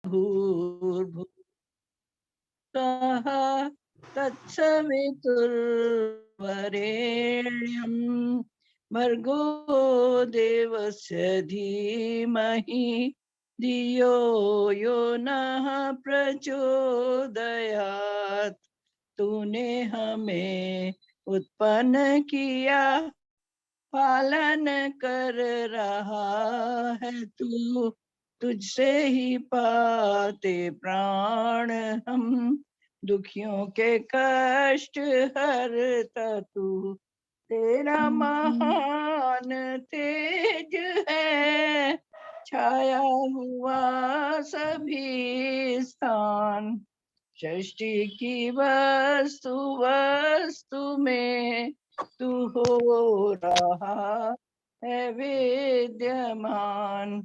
भूर्भुवः तत्सवितुर्वरेण्यं भर्गो देवस्य धीमहि धियो यो नः प्रचोदयात्। तूने हमें उत्पन्न किया, पालन कर रहा है तू, तुझसे ही पाते प्राण हम, दुखियों के कष्ट हरता तू। तेरा महान तेज है, छाया हुआ सभी स्थान, सृष्टि की वस्तु वस्तु में तू हो रहा है विद्यमान।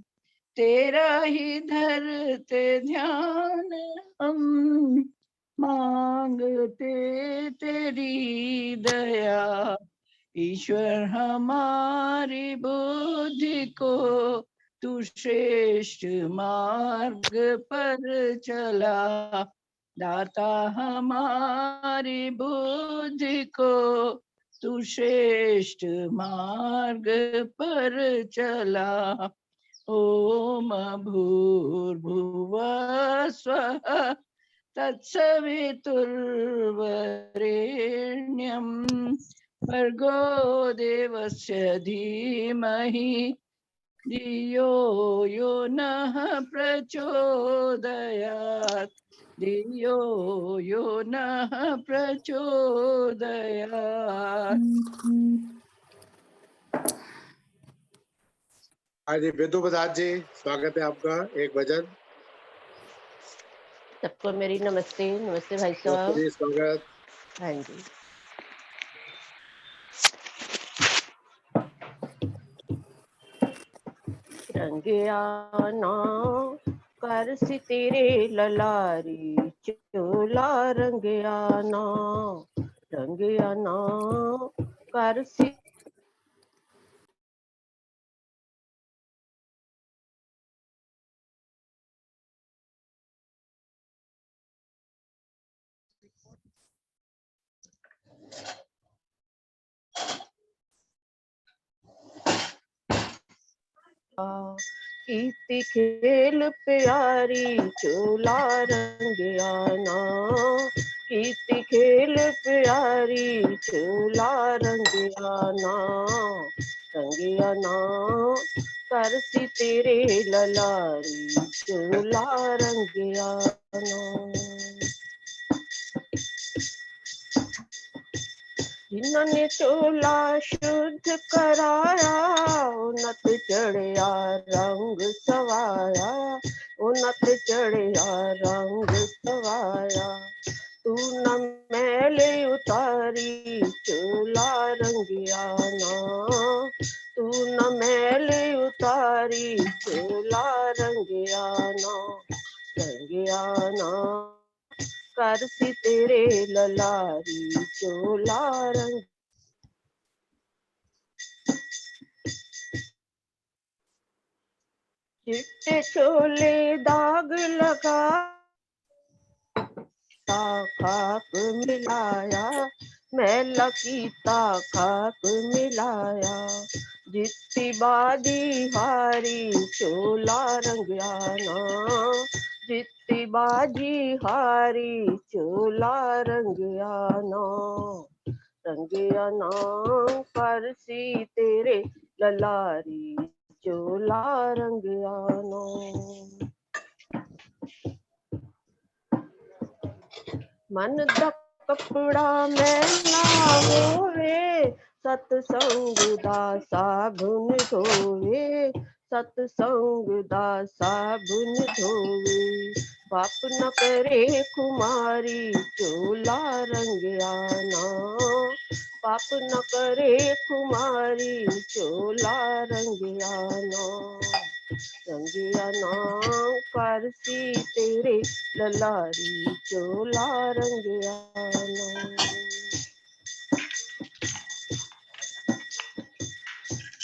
तेरा ही धरते ध्यान हम, मांगते तेरी दया। ईश्वर हमारी बुद्धि को तू श्रेष्ठ मार्ग पर चला, दाता हमारी बुद्धि को तू श्रेष्ठ मार्ग पर चला। ओम भूर्भुवः स्वः तत्सवितुर्वरेण्यं भर्गो देवस्य धीमहि धियो यो नः प्रचोदयात्। धियो यो नः प्रचोदयात्। हाँ जी, विदु प्रसाद जी, स्वागत है आपका। एक भजन। सबको मेरी नमस्ते। नमस्ते भाई साहब। स्वागत। हाँ जी। रंगियाना कर सी तेरे ललारी चोला, रंगियाना रंगियाना कर सी कीर्ति खेल प्यारी चोला, रंगियाना कीर्ति खेल प्यारी चोला, रंगियाना रंगियाना कर सी तेरे ललारी चोला, रंगियाना। जिन्होंने चोला शुद्ध कराया, उन्नत चढ़िया रंग सवाया, उन्नत चढ़िया रंग सवाया। तू न मैले उतारी चोला, रंगियाना तू न मैले उतारी चोला, रंगियाना रंगियाना कर सी तेरे ललारी चोला, रंग। चिट्टे चोले दाग लगा खाक मिलाया, मैला कीता खाक मिलाया। जित्ती बाजी हारी चोला, रंगियाना जित्ती बाजी हारी चोला, रंगियाना रंगियाना कर सी तेरे ललारी चोला, रंगियाना। मन दा कपड़ा मैला होवे, सतसंग दा साबुन धोवे, सतसंग दा साबुन धोवे। पाप न करे कुमारी चोला, रंगियाना पाप न करे कुमारी चोला, रंगियाना रंगियाना कर सी तेरे ललारी चोला, रंगियाना।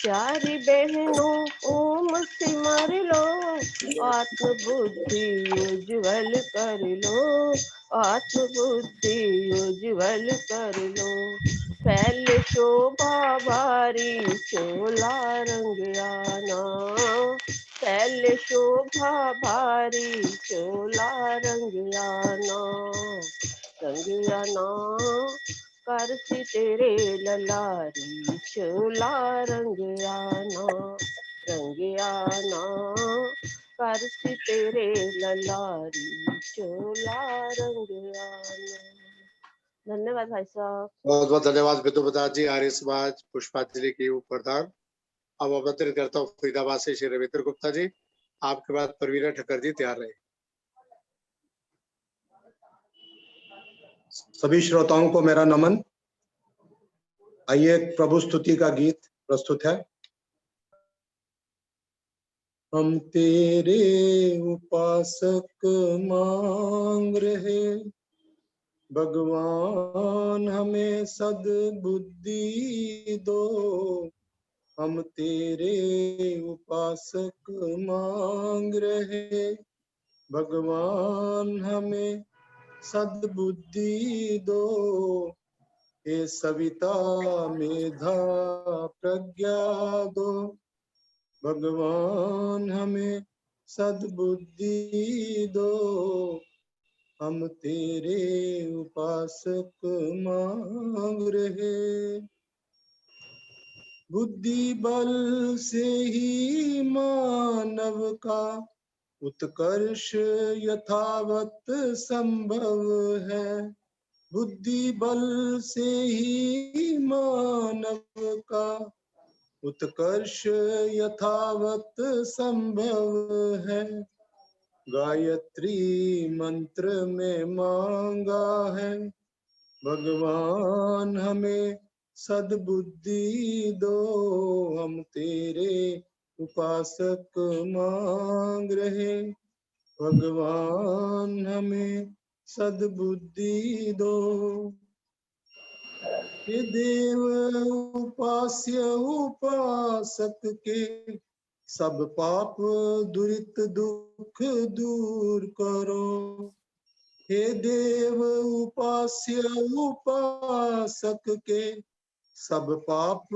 प्यारी बहनों ओम सिमर लो, आत्म बुद्धि उज्ज्वल कर लो, आत्म बुद्धि उज्ज्वल कर लो। फैल शोभा भारी चोला रंग आना, फैल शोभा भारी चोला रंग आना, रंग आना करसी तेरे ललारी चोला रंग आना, रंग आना करसी तेरे ललारी चोला रंग आना। धन्यवाद भाई साहब। बहुत बहुत धन्यवाद बिंदु प्रसाद जी, आर्य समाज पुष्पांजलि की उप प्रधान। अब आमंत्रित करता हूँ फरीदाबाद से श्री रविंद्र गुप्ता जी, आपके बाद परवीना ठक्कर जी तैयार रहे। सभी श्रोताओं को मेरा नमन। आइए प्रभु स्तुति का गीत प्रस्तुत है। हम तेरे उपासक मांग रहे, भगवान हमें सद्बुद्धि दो। हम तेरे उपासक मांग रहे, भगवान हमें सद्बुद्धि दो। हे सविता मेधा प्रज्ञा दो, भगवान हमें सद्बुद्धि दो। हम तेरे उपासक मांग रहे, बुद्धि बल से ही मानव का उत्कर्ष यथावत संभव है। बुद्धि बल से ही मानव का उत्कर्ष यथावत संभव है। गायत्री मंत्र में मांगा है, भगवान हमें सद्बुद्धि दो। हम तेरे उपासक मांग रहे, भगवान हमें सद्बुद्धि दो। हे देव उपास्य उपासक के सब पाप दुरित दुख दूर करो। हे देव उपास्य उपासक के सब पाप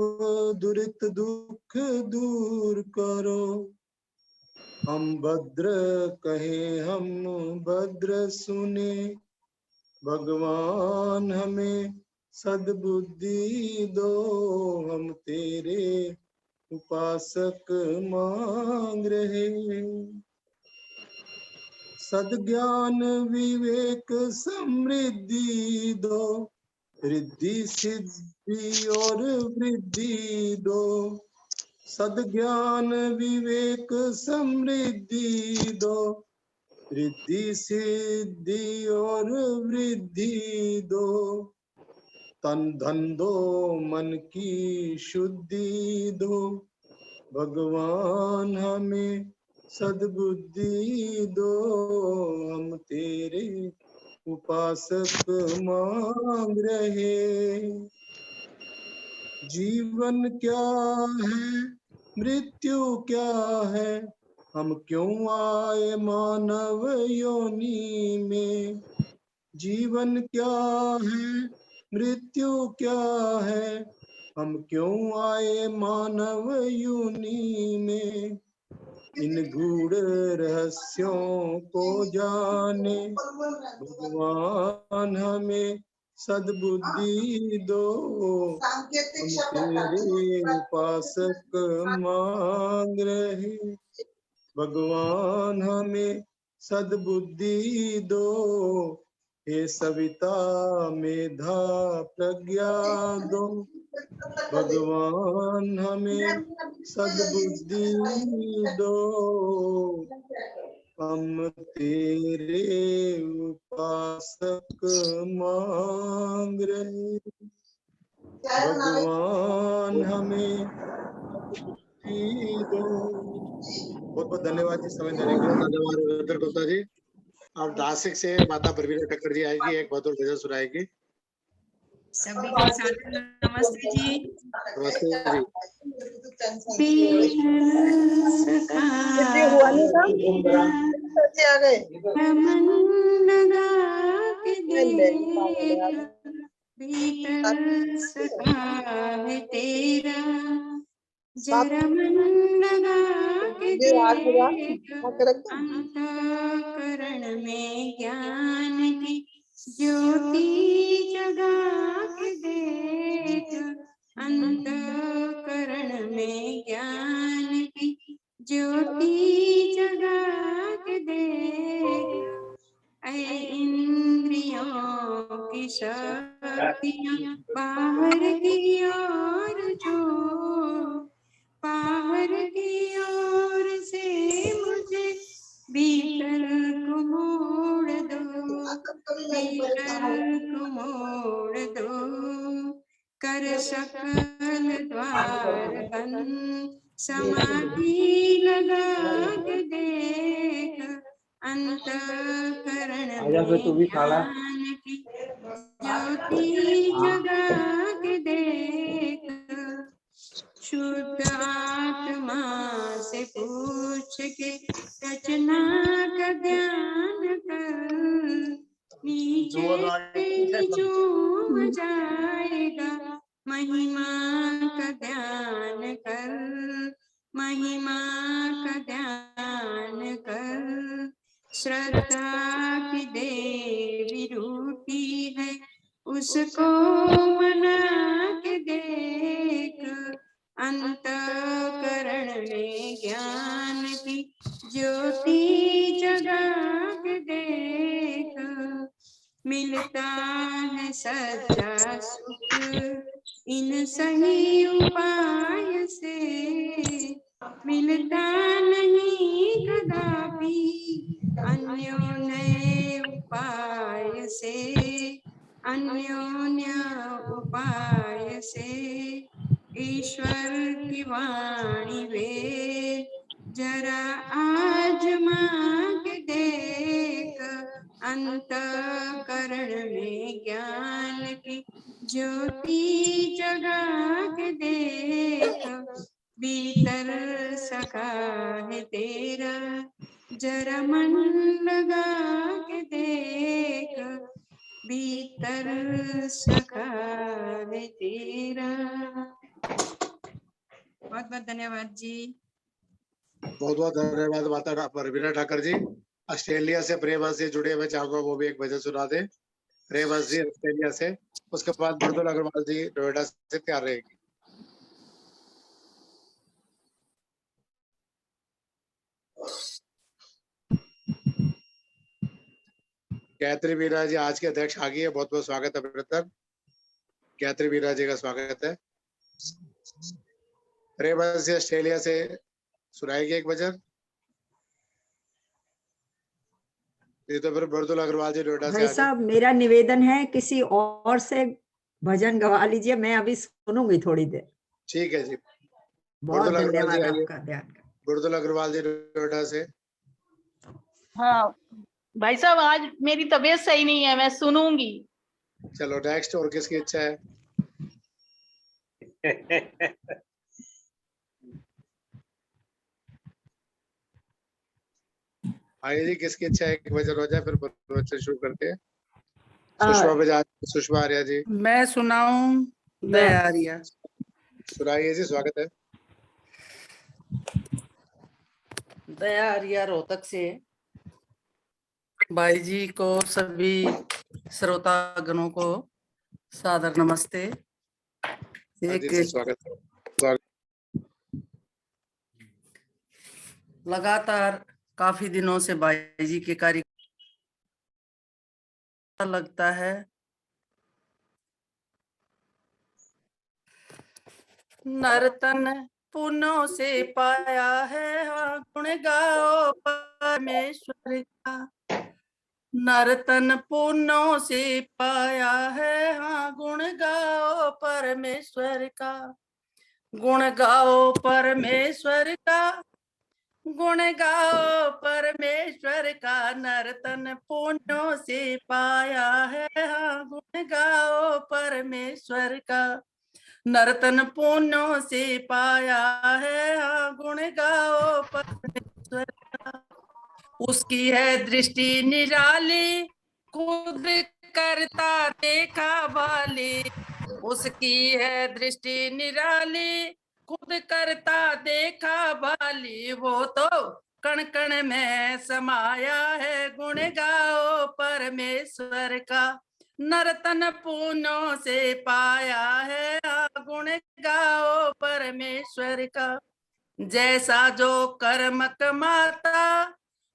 दुरित दुख दूर करो। हम भद्र कहे हम भद्र सुने, भगवान हमें सद्बुद्धि दो। हम तेरे उपासक मांग रहे, सद्ज्ञान विवेक समृद्धि दो। रिद्धि सिद्धि और वृद्धि दो, सद्ज्ञान विवेक समृद्धि दो। रिद्धि सिद्धि और वृद्धि दो। तन धन दो मन की शुद्धि दो, भगवान हमें सद्बुद्धि दो। हम तेरे उपासक मांग रहे, जीवन क्या है मृत्यु क्या है, हम क्यों आए मानव योनि में। जीवन क्या है मृत्यु क्या है, हम क्यों आए मानव योनि में। इन गूढ़ रहस्यों को जाने, भगवान हमें सद्बुद्धि दो। हम तेरे उपासक मांग रहे, भगवान हमें सद्बुद्धि दो। हे सविता मेधा प्रज्ञा दो, भगवान हमें सद्बुद्धि दो। हम तेरे उपासक मांग रहे, भगवान हमें सद्बुद्धि दो। बहुत बहुत धन्यवाद जी समय देने के लिए। धन्यवाद रविंद्र गुप्ता जी। अब नासिक से माता परवीना ठक्कर जी आएगी, एक मधुर भजन सुनाएगी। सभी को सादर नमस्ते जी। नमस्ते जी। भीतर सखा है तेरा, जरा मन लगा के देख, अंतःकरण में ज्ञान की ज्योति जगा के देख, अंतःकरण में ज्ञान की ज्योति जगा के देख। ऐ इंद्रियों की शक्तियाँ बाहर की ओर जो, बाहर की ओर से मुझे भीतर को मोड़ दो, भीतर को मोड़ दो। कर सकल द्वार बंद, समाधि लगा के देख, अंतःकरण में ज्ञान की ज्योति जगा के देख। शुद्ध आत्मा से पूछ के रचना का ध्यान कर, नीचे झूम जाएगा, महिमा का ध्यान कर, महिमा का ध्यान कर। श्रद्धा की देवी रूठी है, उसको मना के देख, अंतःकरण में ज्ञान की ज्योति जगा के देख। मिलता है सच्चा सुख इन सही उपाय से, मिलता नहीं कदापि अन्योन्य उपाय से, अन्योन्य उपाय से। ईश्वर की वाणी वे जरा आजमा के देख, अंतःकरण में ज्ञान की ज्योति जगा के देख। भीतर सखा है तेरा, जरा मन लगा के देख, भीतर सखा है तेरा। बहुत बहुत धन्यवाद जी। बहुत बहुत धन्यवाद माता परवीना ठाकर जी। ऑस्ट्रेलिया से प्रेमहंस जी जुड़े, मैं चाहूंगा वो भी एक भजन सुना दे। प्रेमहंस जी ऑस्ट्रेलिया से, उसके बाद मृदुल अग्रवाल जी नोएडा से तैयार रहेगी। गायत्री मीरा जी आज के अध्यक्ष आ गई है, बहुत बहुत स्वागत है अभिनंदन। गायत्री मीरा जी का स्वागत है। प्रेमहंस जी ऑस्ट्रेलिया से सुनाएगी एक भजन, ये तो फिर मृदुल अग्रवाल जी नोएडा से। भाई साहब मेरा निवेदन है किसी और से भजन गवा लीजिए, मैं अभी सुनूंगी थोड़ी देर। ठीक है जी। बहुत धन्यवाद आपका ध्यान। मृदुल अग्रवाल जी नोएडा से। हाँ भाई साहब आज मेरी तबीयत सही नहीं है, मैं सुनूंगी। चलो नेक्स्ट, और किसकी इच्छा है? आगे जी किसकी इच्छा है एक भजन हो जाए, फिर प्रवचन शुरू करते हैं। सुषमा बजाज, सुषमा आर्या जी। मैं सुनाऊं? दया आर्या सुनाइए जी, स्वागत है। दया आर्या रोहतक से। भाई जी को, सभी श्रोतागणों को सादर नमस्ते। एक स्वागत है। लगातार काफी दिनों से भाई जी के कार्य लगता है। नर्तन पुनों से पाया है, हाँ गुण गाओ परमेश्वर का। नर्तन पुनों से पाया है, हाँ गुण गाओ परमेश्वर का। गुण गाओ परमेश्वर का, गुण गाओ परमेश्वर का, नर्तन पुण्यों से पाया है। हाँ, गुण गाओ परमेश्वर का, नर्तन पुण्यों से पाया है। हाँ, गुण गाओ परमेश्वर का। उसकी है दृष्टि निराली, खुद करता देखा भाली। उसकी है दृष्टि निराली, खुद करता देखा भाली। वो तो कण कण में समाया है। गुण गाओ परमेश्वर का, नर्तन पुण्यों से पाया है। गुण गाओ परमेश्वर का। जैसा जो कर्म कमाता,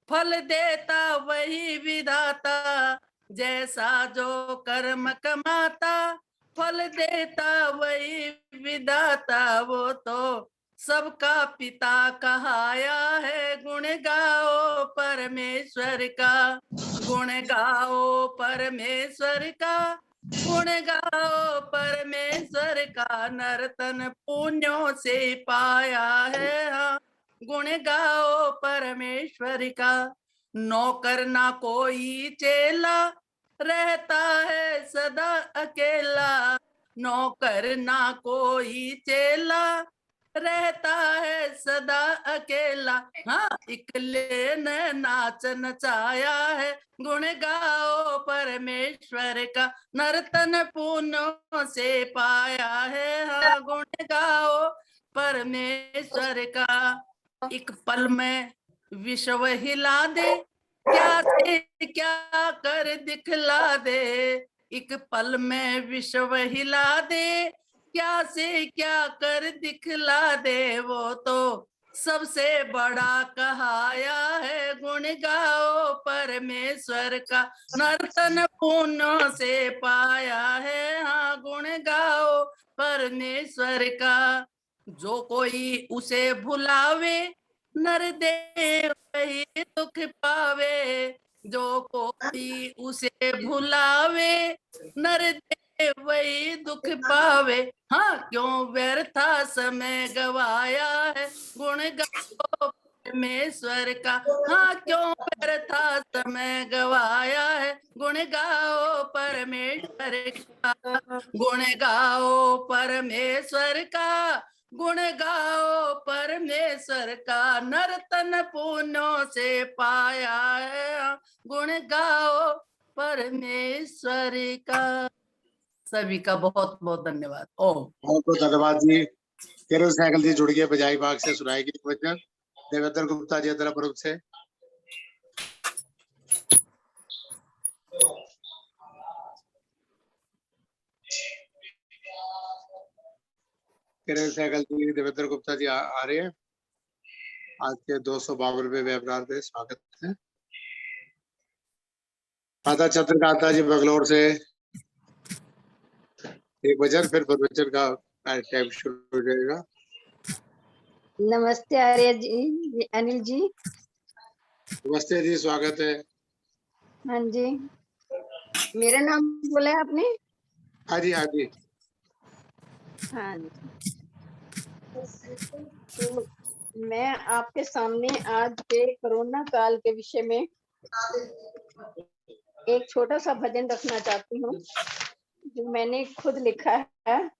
फल देता वही विधाता। जैसा जो कर्म कमाता, फल देता वही विधाता। वो तो सबका पिता कहाया है। गुण गाओ परमेश्वर का, गुण गाओ परमेश्वर का, गुण गाओ परमेश्वर का, नर्तन पुण्यों से पाया है। हाँ, गुण गाओ परमेश्वर का। नौकर ना कोई चेला, रहता है सदा अकेला। नौकर ना कोई चेला, रहता है सदा अकेला। हाँ, इकले ने नाच नचाया है। गुण गाओ परमेश्वर का, नर्तन पुण्यों से पाया है। हाँ, गुण गाओ परमेश्वर का। एक पल में विश्व हिला दे, क्या से क्या कर दिखला दे। एक पल में विश्व हिला दे, क्या से क्या कर दिखला दे। वो तो सबसे बड़ा कहाया है। गुण गाओ परमेश्वर का, नर्तन पुण्यों से पाया है। हाँ, गुण गाओ परमेश्वर का। जो कोई उसे भुलावे, नर देव वही दुख पावे। जो कोई उसे भुलावे, नर देव वही दुख पावे। हाँ, क्यों व्यर्था समय गवाया है। गुण गाओ परमेश्वर का। हाँ, क्यों व्यर्था समय गवाया है। गुण गाओ परमेश्वर का, गुण गाओ परमेश्वर का, गुण गाओ परमेश्वर का, नर्तन पुण्यों से पाया है। गुण गाओ परमेश्वर का। सभी का बहुत बहुत धन्यवाद। ओम। बहुत बहुत धन्यवाद जी। केरल साइकिल जी जुड़ गए बजाई बाग से, सुनाएगी एक वचन देवेंद्र गुप्ता जी तरफ से। केरल साइकिल जी देवेंद्र गुप्ता जी आ रहे हैं। आज के 252वें वेबिनार में स्वागत है। माता चंद्रकांता जी बंगलोर से एक वचन, फिर प्रवचन का टाइम शुरू हो जाएगा। नमस्ते आर्य जी, अनिल जी। नमस्ते जी, स्वागत है। हाँ जी, मेरा नाम बोला है आपने? हाँ जी, हाँ जी। हाँ जी। तो मैं आपके सामने आज के कोरोना काल के विषय में एक छोटा सा भजन रखना चाहती हूँ, जो मैंने खुद लिखा है।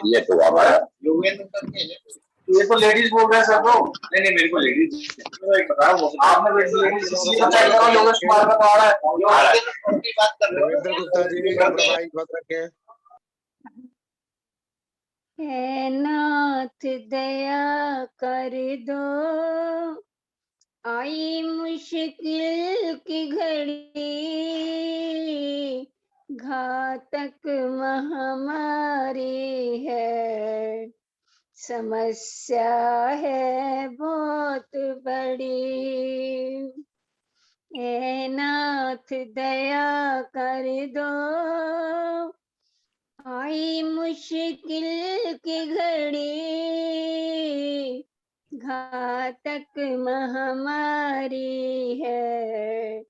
ये तो हमारा ये तो लेडीज बोल रहे हैं सर। तो नहीं मेरे को लेडीज आपने लेडीज योगेश कुमार का तो आ रहा है। देवेंद्र गुप्ता जी माइक बंद रखें। हे नाथ दया कर दो, आई मुश्किल की घड़ी, घातक महामारी है, समस्या है बहुत बड़ी। हे नाथ दया कर दो, आई मुश्किल की घड़ी, घातक महामारी है,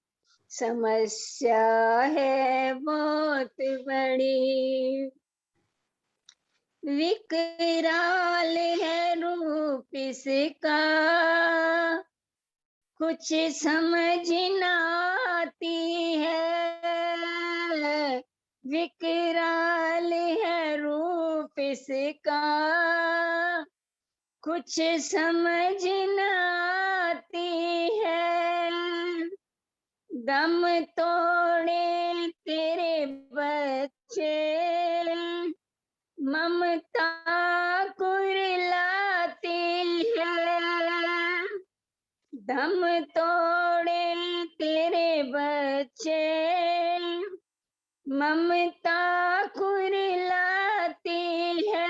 समस्या है बहुत बड़ी, विकराल है रूप इसका, कुछ समझ न आती है, विकराल है रूप इसका, कुछ समझ न आती है, दम तोड़े तेरे बच्चे, ममता कुरिलाती है, दम तोड़े तेरे बच्चे, ममता कुरिलाती है,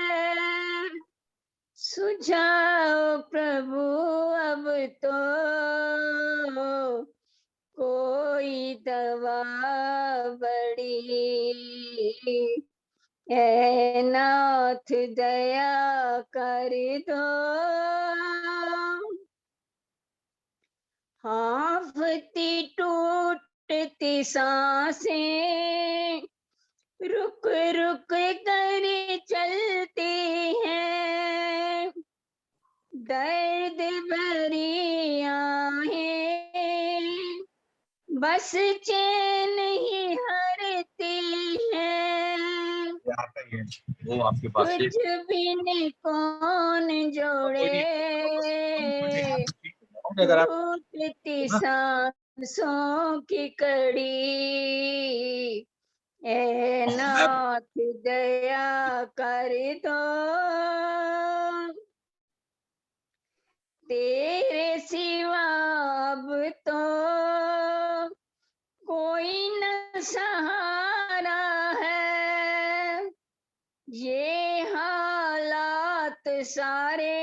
सुझाओ प्रभु अब तो कोई दवा बड़ी, ऐ नाथ दया कर दो, हाफती टूटती सांसें रुक रुक कर चलती हैं, दर्द भरी आहें बस चैन ही हरती हैं, वो आपके पास से तुझ बिन कौन जोड़े, अगर आप टूटती सांसों की कड़ी, ऐ नाथ दया कर दो, तेरे सिवा अब तो कोई न सहारा है, ये हालात सारे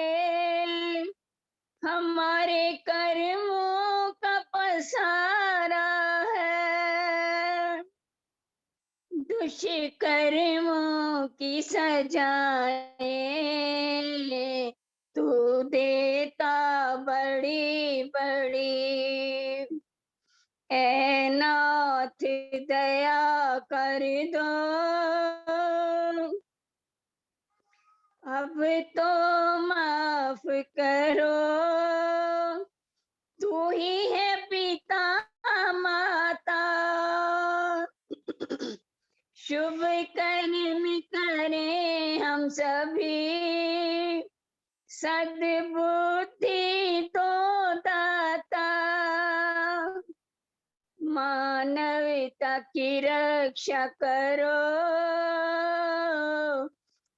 हमारे कर्मों का पसारा है, दुष्कर्मों की सजाएं तू देता बड़ी बड़ी, ऐ नाथ दया कर दो, अब तो माफ करो, तू ही है पिता माता, शुभ कर्म करें हम सभी, सद्बुद्धि तो दाता, मानवता की रक्षा करो,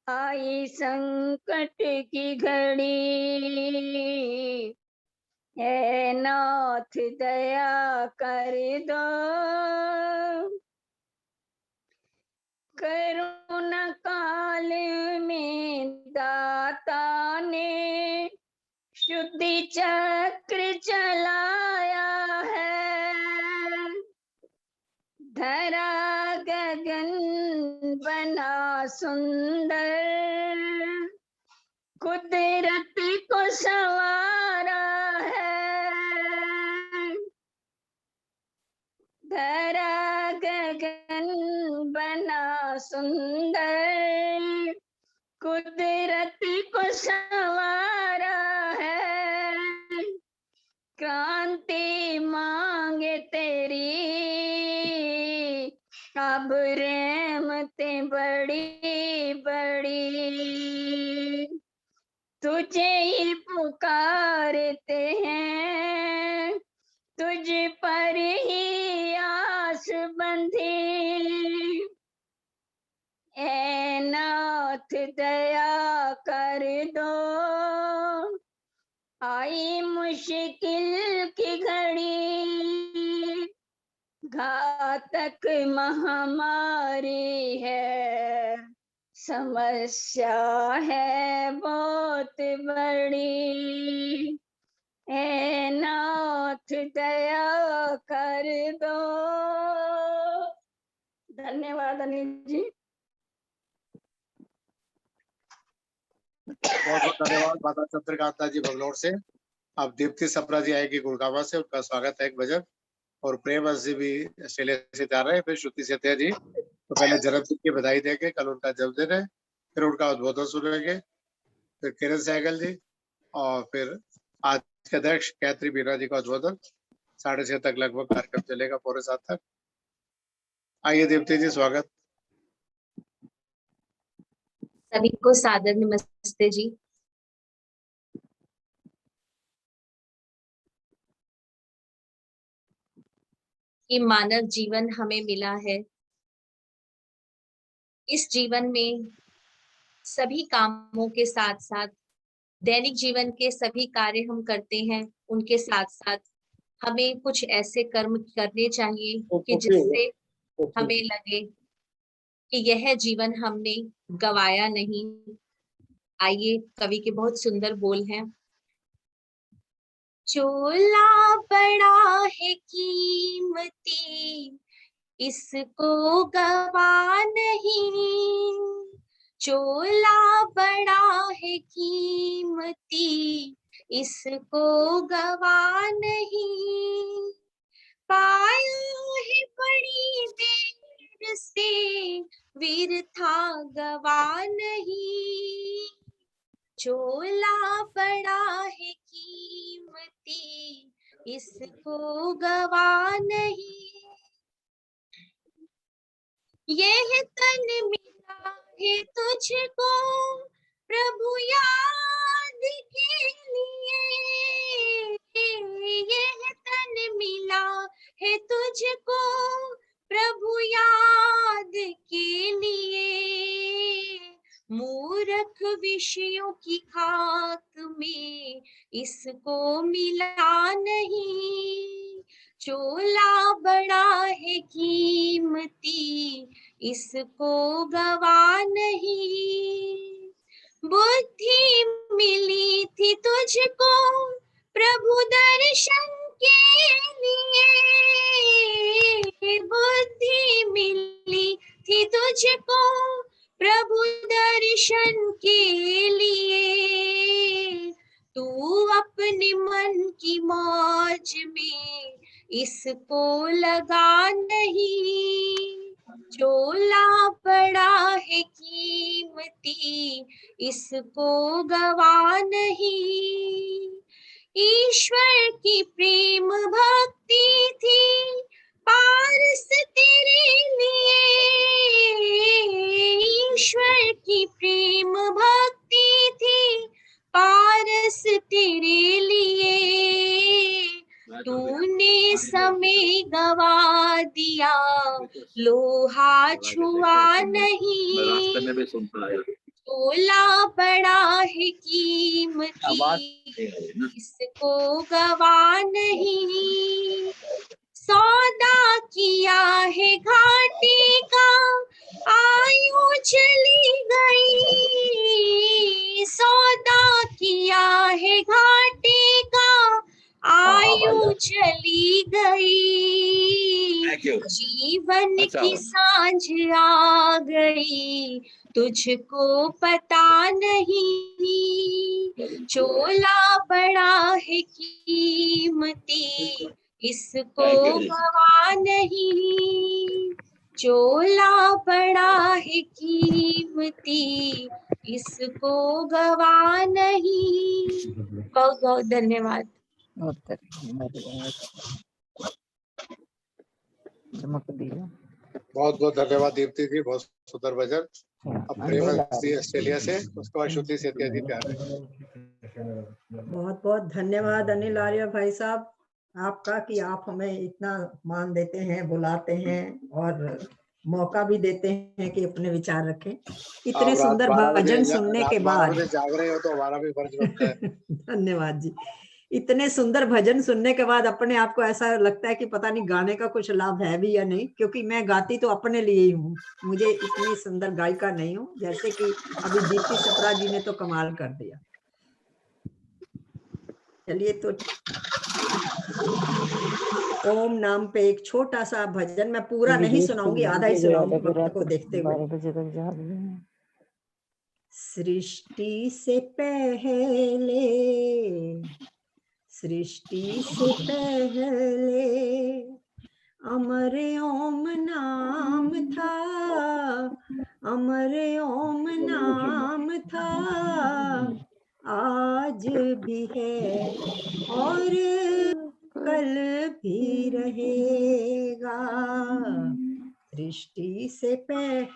आई संकट की घड़ी, ऐ नाथ दया कर दो, करुणा काल में दाता ने शुद्धि चक्र चलाया है, धरा गगन बना सुंदर, कुदरत को संवारा है, धरा गगन बना सुंदर, कुदरत को संवारा है, क्रांति मांगे तेरी अब रहमतें बड़ी बड़ी, तुझे ही पुकारते हैं, तुझ पर ही आस बंधी, ऐ नाथ दया कर दो, आई मुश्किल की घड़ी, घातक महामारी है, समस्या है बहुत बड़ी, ऐ नाथ दया कर दो। धन्यवाद अनिल जी। बहुत बहुत धन्यवाद माता चंद्रकांता जी बंगलौर से। अब दीप्ति सप्रा जी आएगी गुड़गांव से, उनका स्वागत है एक भजन। और प्रेमवंश जी भी ऑस्ट्रेलिया से जा रहे हैं। फिर श्रुति सेतिया जी, तो पहले जन्मदिन की बधाई देंगे, कल उनका जन्मदिन है, फिर उनका उद्बोधन सुनेंगे, फिर किरण सहगल जी, और फिर आज के अध्यक्ष गायत्री बीना जी का उद्बोधन 6:30 तक लगभग कार्यक्रम चलेगा, 6:45 तक। आइए दीप्ति जी, स्वागत। सभी को सादर नमस्ते जी। कि मानव जीवन हमें मिला है, इस जीवन में सभी कामों के साथ साथ दैनिक जीवन के सभी कार्य हम करते हैं, उनके साथ साथ हमें कुछ ऐसे कर्म करने चाहिए कि जिससे हमें लगे कि यह जीवन हमने गवाया नहीं। आइए, कवि के बहुत सुंदर बोल हैं। चोला बड़ा है कीमती, इसको गवा नहीं। चोला बड़ा है कीमती, इसको गवा नहीं। पाया है बड़ी देर से, वीरथा गवा नहीं। चोला बड़ा है कीमती, इसको गवा नहीं। यह तन मिला है तुझको प्रभु याद के लिए। यह तन मिला है तुझको प्रभु याद के लिए। मूर्ख विषयों की खाक में इसको मिला नहीं। चोला बड़ा है कीमती, इसको गवा नहीं। बुद्धि मिली थी तुझको प्रभु दर्शन के लिए। बुद्धि मिली थी तुझको प्रभु दर्शन के लिए। तू अपने मन की मौज में इसको लगा नहीं। चोला बड़ा है कीमती, इसको गवा नहीं। ईश्वर की प्रेम भक्ति थी पारस तेरे लिए। ईश्वर की प्रेम भक्ति थी पारस तेरे लिए। तूने समय गवा दिया, लोहा छुआ नहीं। चोला बड़ा है कीमती, इसको गवा नहीं। सौदा किया है घाटे का, आयु चली गई। सौदा किया है घाटे का, आयु चली गई। जीवन की सांझ आ गई, तुझको पता नहीं। चोला बड़ा है कीमती, इसको गवा नहीं। चोला बड़ा है कीमती, इसको गवा नहीं। बहुत बहुत धन्यवाद। बहुत बहुत धन्यवाद दीप्ति जी, बहुत सुंदर भजन। अब प्रेमवंश जी ऑस्ट्रेलिया से, उसके बाद श्रुति सेतिया जी प्यारे। बहुत बहुत धन्यवाद अनिल आर्य भाई साहब आपका, कि आप हमें इतना मान देते हैं, बुलाते हैं और मौका भी देते हैं कि अपने विचार रखें। इतने सुंदर भजन सुनने के बाद जाग रहे हो तो हमारा भी फर्ज बनता है। धन्यवाद जी। इतने सुंदर भजन सुनने के बाद अपने आप को ऐसा लगता है कि पता नहीं गाने का कुछ लाभ है भी या नहीं, क्योंकि मैं गाती तो अपने लिए ही हूँ, मुझे इतनी सुंदर गायिका नहीं हूँ, जैसे कि अभी दीप्ति सप्रा जी ने तो कमाल कर दिया। चलिए, तो ओम नाम पे एक छोटा सा भजन, मैं पूरा नहीं सुनाऊंगी, आधा ही सुनाऊंगी वक्त को देखते हुए। सृष्टि से पहले, सृष्टि से पहले अमर ओम नाम था, अमर ओम नाम था, आज भी है और कल भी रहेगा। सृष्टि से पहले,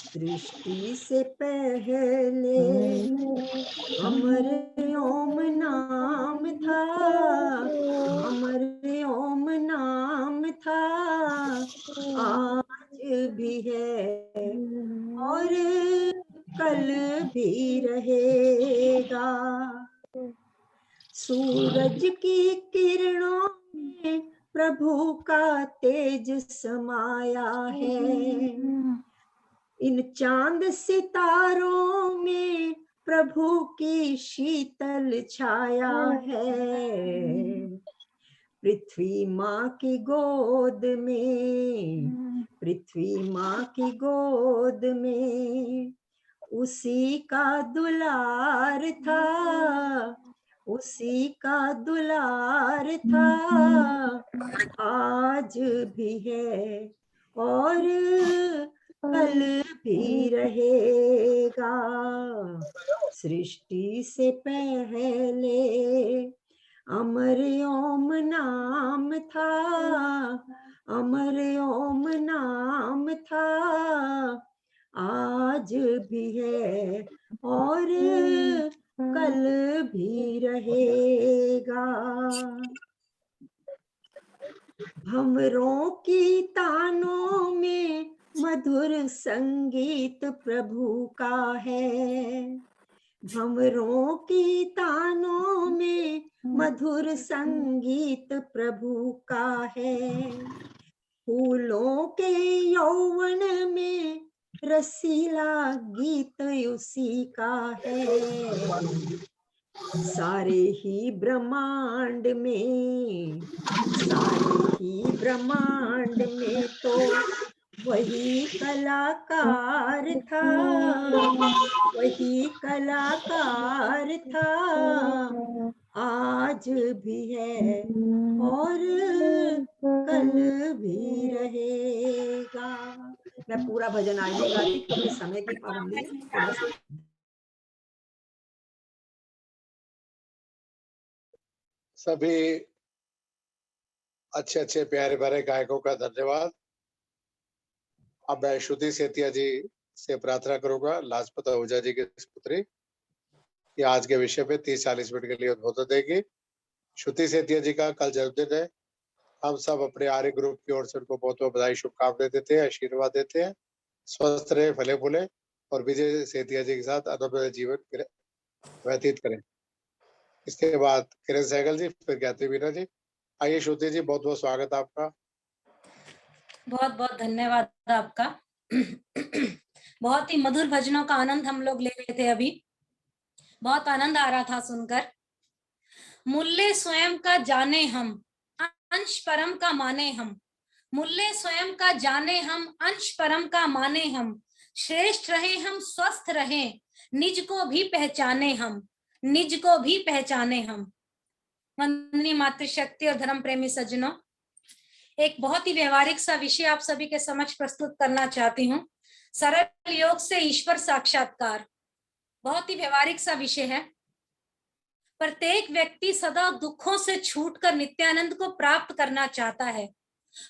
सृष्टि से पहले अमर ओम नाम था, अमर ओम नाम था, आज भी है और कल भी रहेगा। सूरज की किरणों में प्रभु का तेज समाया है, इन चांद सितारों में प्रभु की शीतल छाया है। पृथ्वी माँ की गोद में, पृथ्वी माँ की गोद में उसी का दुलार था, उसी का दुलार था, आज भी है और कल भी रहेगा। सृष्टि से पहले अमर ओम नाम था, अमर ओम नाम था, आज भी है और कल भी रहेगा। भंवरों की तानों में मधुर संगीत प्रभु का है, भंवरों की तानों में मधुर संगीत प्रभु का है। फूलों के यौवन में रसीला गीत उसी का है। सारे ही ब्रह्मांड में, सारे ही ब्रह्मांड में तो वही कलाकार था, वही कलाकार था, आज भी है और कल भी रहेगा। मैं पूरा भजन आज नहीं गाती क्योंकि समय की पाबंदी है, थोड़ा सा। सभी अच्छे अच्छे प्यारे भरे गायकों का धन्यवाद। अब मैं श्रुति सेतिया जी से प्रार्थना करूंगा, लाजपत आहूजा जी की पुत्री, कि आज के विषय पे 30-40 मिनट के लिए उद्बोधन देगी। श्रुति सेतिया जी का कल जन्मदिन है। हम सब अपने आर्य ग्रुप की ओर से उनको बहुत बहुत बधाई शुभकामनाएं देते हैं, आशीर्वाद देते हैं। स्वस्थ रहे, फले फूले और विजय सेतिया जी के साथ अनुभव जीवन व्यतीत करें। इसके बाद किरण सहगल जी, फिर ज्ञाति मीना जी। आइए श्रुति जी, बहुत बहुत स्वागत आपका। बहुत बहुत धन्यवाद आपका। बहुत ही मधुर भजनों का आनंद हम लोग ले रहे थे अभी, बहुत आनंद आ रहा था सुनकर। मूल्य स्वयं का जाने हम, अंश परम का माने हम, मूल्य स्वयं का जाने हम, अंश परम का माने हम, श्रेष्ठ रहे हम, स्वस्थ रहे, निज को भी पहचाने हम, निज को भी पहचाने हम। वंदनीय मातृशक्ति और धर्म प्रेमी सज्जनों, एक बहुत ही व्यवहारिक सा विषय आप सभी के समक्ष प्रस्तुत करना चाहती हूँ। सरल योग से ईश्वर साक्षात्कार, बहुत ही व्यवहारिक सा विषय है। प्रत्येक व्यक्ति सदा दुखों से छूटकर नित्यानंद को प्राप्त करना चाहता है,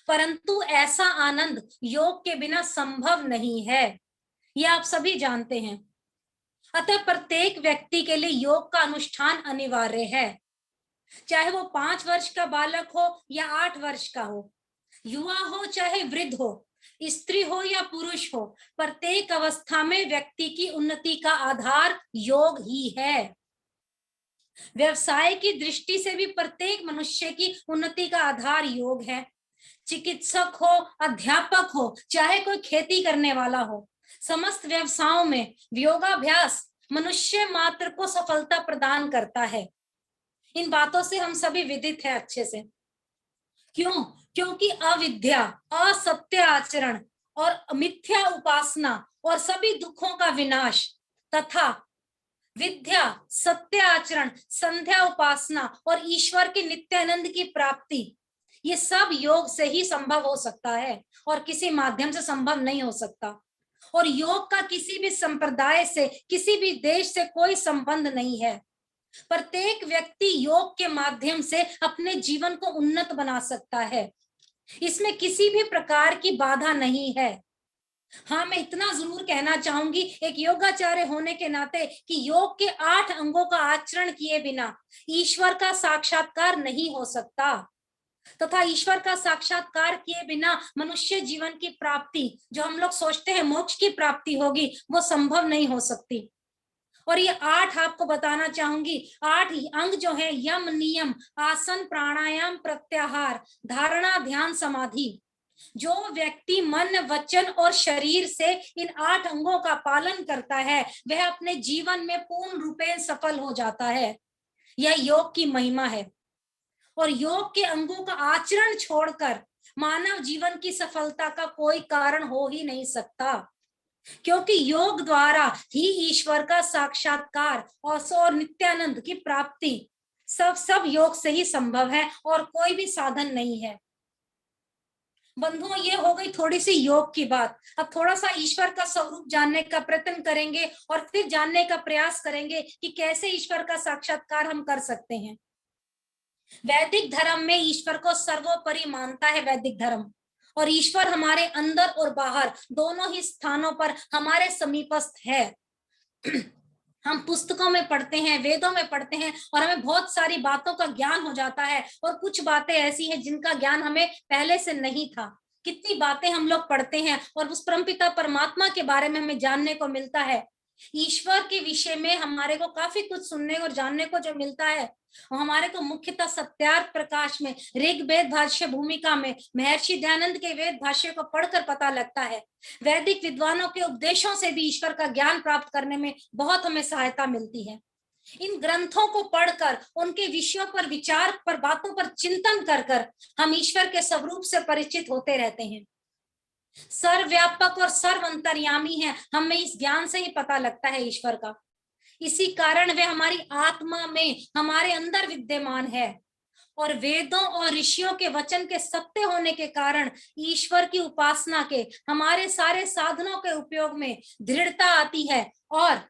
परंतु ऐसा आनंद योग के बिना संभव नहीं है, यह आप सभी जानते हैं। अतः प्रत्येक व्यक्ति के लिए योग का अनुष्ठान अनिवार्य है, चाहे वो 5 वर्ष का बालक हो या 8 वर्ष का हो, युवा हो चाहे वृद्ध हो, स्त्री हो या पुरुष हो, प्रत्येक अवस्था में व्यक्ति की उन्नति का आधार योग ही है। व्यवसाय की दृष्टि से भी प्रत्येक मनुष्य की उन्नति का आधार योग है। चिकित्सक हो, अध्यापक हो, चाहे कोई खेती करने वाला हो, समस्त व्यवसायों में योगाभ्यास मनुष्य मात्र को सफलता प्रदान करता है। इन बातों से हम सभी विदित हैं अच्छे से। क्यों? क्योंकि अविद्या, असत्य आचरण और मिथ्या उपासना और सभी दुखों का विनाश तथा विद्या, सत्य आचरण, संध्या उपासना और ईश्वर के नित्यानंद की प्राप्ति, ये सब योग से ही संभव हो सकता है और किसी माध्यम से संभव नहीं हो सकता। और योग का किसी भी संप्रदाय से, किसी भी देश से कोई संबंध नहीं है। प्रत्येक व्यक्ति योग के माध्यम से अपने जीवन को उन्नत बना सकता है, इसमें किसी भी प्रकार की बाधा नहीं है। हाँ, मैं इतना जरूर कहना चाहूंगी एक योगाचार्य होने के नाते कि योग के 8 अंगों का आचरण किए बिना ईश्वर का साक्षात्कार नहीं हो सकता, तथा ईश्वर का साक्षात्कार किए बिना मनुष्य जीवन की प्राप्ति, जो हम लोग सोचते हैं मोक्ष की प्राप्ति होगी, वो संभव नहीं हो सकती। और ये 8 आपको बताना चाहूंगी, 8 अंग जो है, यम, नियम, आसन, प्राणायाम, प्रत्याहार, धारणा, ध्यान, समाधि। जो व्यक्ति मन, वचन और शरीर से इन 8 अंगों का पालन करता है, वह अपने जीवन में पूर्ण रूपेण सफल हो जाता है। यह योग की महिमा है। और योग के अंगों का आचरण छोड़कर मानव जीवन की सफलता का कोई कारण हो ही नहीं सकता, क्योंकि योग द्वारा ही ईश्वर का साक्षात्कार और नित्यानंद की प्राप्ति सब योग से ही संभव है और कोई भी साधन नहीं है। बंधुओं, ये हो गई थोड़ी सी योग की बात। अब थोड़ा सा ईश्वर का स्वरूप जानने का प्रयत्न करेंगे और फिर जानने का प्रयास करेंगे कि कैसे ईश्वर का साक्षात्कार हम कर सकते हैं। वैदिक धर्म में ईश्वर को सर्वोपरि मानता है वैदिक धर्म, और ईश्वर हमारे अंदर और बाहर दोनों ही स्थानों पर हमारे समीपस्थ है। हम पुस्तकों में पढ़ते हैं, वेदों में पढ़ते हैं और हमें बहुत सारी बातों का ज्ञान हो जाता है, और कुछ बातें ऐसी हैं जिनका ज्ञान हमें पहले से नहीं था। कितनी बातें हम लोग पढ़ते हैं और उस परमपिता परमात्मा के बारे में हमें जानने को मिलता है। ईश्वर के विषय में हमारे को काफी कुछ सुनने और जानने को जो मिलता है, हमारे को मुख्यतः सत्यार्थ प्रकाश में, ऋग्वेद भाष्य भूमिका में, महर्षि दयानंद के वेद भाष्य को पढ़कर पता लगता है। वैदिक विद्वानों के उपदेशों से भी ईश्वर का ज्ञान प्राप्त करने में बहुत हमें सहायता मिलती है। इन ग्रंथों को पढ़कर, उनके विषयों पर विचार पर, बातों पर चिंतन कर हम ईश्वर के स्वरूप से परिचित होते रहते हैं। सर्वव्यापक और सर्व अंतर्यामी है, हमें इस ज्ञान से ही पता लगता है ईश्वर का। इसी कारण वे हमारी आत्मा में, हमारे अंदर विद्यमान है, और वेदों और ऋषियों के वचन के सत्य होने के कारण ईश्वर की उपासना के हमारे सारे साधनों के उपयोग में दृढ़ता आती है और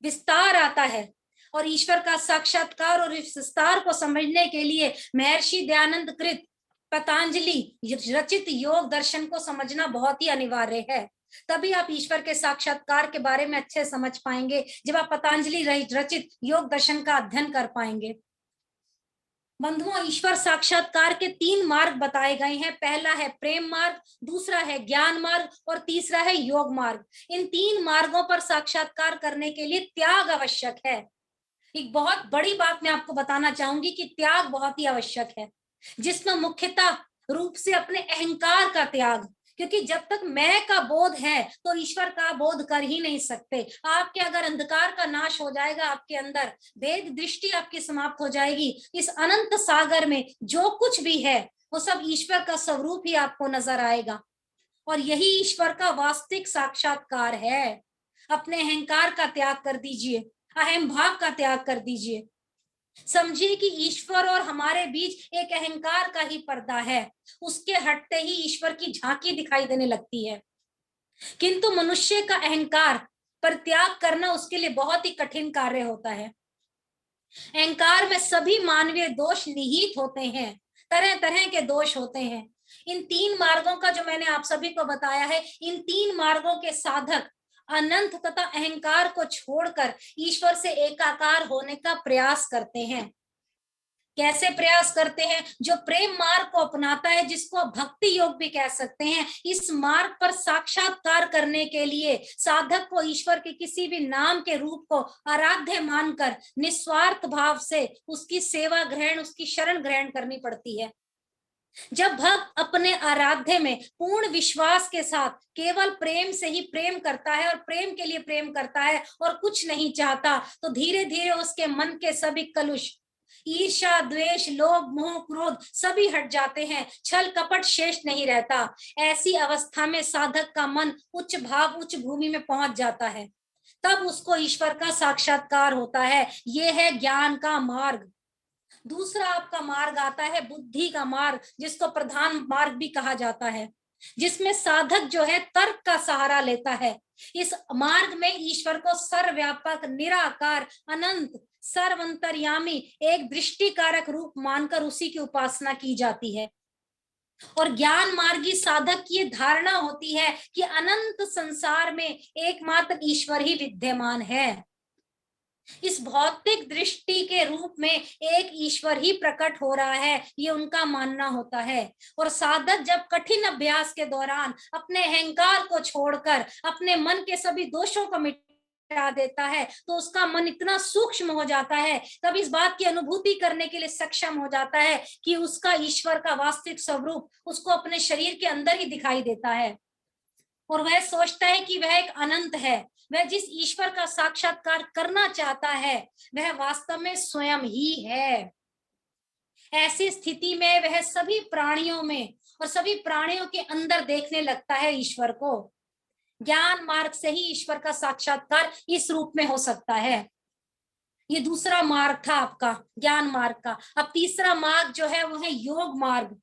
विस्तार आता है। और ईश्वर का साक्षात्कार और इस विस्तार को समझने के लिए महर्षि दयानंद कृत पतंजलि रचित योग दर्शन को समझना बहुत ही अनिवार्य है। तभी आप ईश्वर के साक्षात्कार के बारे में अच्छे समझ पाएंगे, जब आप पतंजलि रचित योग दर्शन का अध्ययन कर पाएंगे। बंधुओं, ईश्वर साक्षात्कार के 3 मार्ग बताए गए हैं। पहला है प्रेम मार्ग, दूसरा है ज्ञान मार्ग और तीसरा है योग मार्ग। इन 3 मार्गों पर साक्षात्कार करने के लिए त्याग आवश्यक है। एक बहुत बड़ी बात मैं आपको बताना चाहूंगी कि त्याग बहुत ही आवश्यक है, जिसमें मुख्यतः रूप से अपने अहंकार का त्याग, क्योंकि जब तक मैं का बोध है तो ईश्वर का बोध कर ही नहीं सकते। आपके अगर अंधकार का नाश हो जाएगा, आपके अंदर भेद दृष्टि आपकी समाप्त हो जाएगी, इस अनंत सागर में जो कुछ भी है वो सब ईश्वर का स्वरूप ही आपको नजर आएगा। और यही ईश्वर का वास्तविक साक्षात्कार है। अपने अहंकार का त्याग कर दीजिए, अहम भाव का त्याग कर दीजिए। समझिए कि ईश्वर और हमारे बीच एक अहंकार का ही पर्दा है, उसके हटते ही ईश्वर की झांकी दिखाई देने लगती है। किंतु मनुष्य का अहंकार पर त्याग करना उसके लिए बहुत ही कठिन कार्य होता है। अहंकार में सभी मानवीय दोष निहित होते हैं, तरह तरह के दोष होते हैं। इन 3 मार्गों का जो मैंने आप सभी को बताया है, इन 3 मार्गों के साधक अनंत तथा अहंकार को छोड़कर ईश्वर से एकाकार होने का प्रयास करते हैं। कैसे प्रयास करते हैं? जो प्रेम मार्ग को अपनाता है, जिसको भक्ति योग भी कह सकते हैं, इस मार्ग पर साक्षात्कार करने के लिए साधक को ईश्वर के किसी भी नाम के रूप को आराध्य मानकर निस्वार्थ भाव से उसकी सेवा ग्रहण, उसकी शरण ग्रहण करनी पड़ती है। जब भक्त अपने आराध्य में पूर्ण विश्वास के साथ केवल प्रेम से ही प्रेम करता है और प्रेम के लिए प्रेम करता है और कुछ नहीं चाहता, तो धीरे धीरे उसके मन के सभी कलुष, ईर्ष्या, द्वेष, लोभ, मोह, क्रोध सभी हट जाते हैं। छल कपट शेष नहीं रहता। ऐसी अवस्था में साधक का मन उच्च भाव, उच्च भूमि में पहुंच जाता है। तब उसको ईश्वर का साक्षात्कार होता है। ये है ज्ञान का मार्ग। दूसरा आपका मार्ग आता है बुद्धि का मार्ग, जिसको प्रधान मार्ग भी कहा जाता है, जिसमें साधक जो है तर्क का सहारा लेता है। इस मार्ग में ईश्वर को सर्वव्यापक, निराकार, अनंत, सर्वंतर्यामी, एक दृष्टिकारक रूप मानकर उसी की उपासना की जाती है। और ज्ञान मार्गी साधक की ये धारणा होती है कि अनंत संसार में एकमात्र ईश्वर ही विद्यमान है। इस भौतिक दृष्टि के रूप में एक ईश्वर ही प्रकट हो रहा है, ये उनका मानना होता है। और साधक जब कठिन अभ्यास के दौरान अपने अहंकार को छोड़कर अपने मन के सभी दोषों को मिटा देता है, तो उसका मन इतना सूक्ष्म हो जाता है, तब इस बात की अनुभूति करने के लिए सक्षम हो जाता है कि उसका ईश्वर का वास्तविक स्वरूप उसको अपने शरीर के अंदर ही दिखाई देता है। और वह सोचता है कि वह एक अनंत है। वह जिस ईश्वर का साक्षात्कार करना चाहता है वह वास्तव में स्वयं ही है। ऐसी स्थिति में वह सभी प्राणियों में और सभी प्राणियों के अंदर देखने लगता है ईश्वर को। ज्ञान मार्ग से ही ईश्वर का साक्षात्कार इस रूप में हो सकता है। ये दूसरा मार्ग था आपका ज्ञान मार्ग का। अब तीसरा मार्ग जो है वो है योग मार्ग।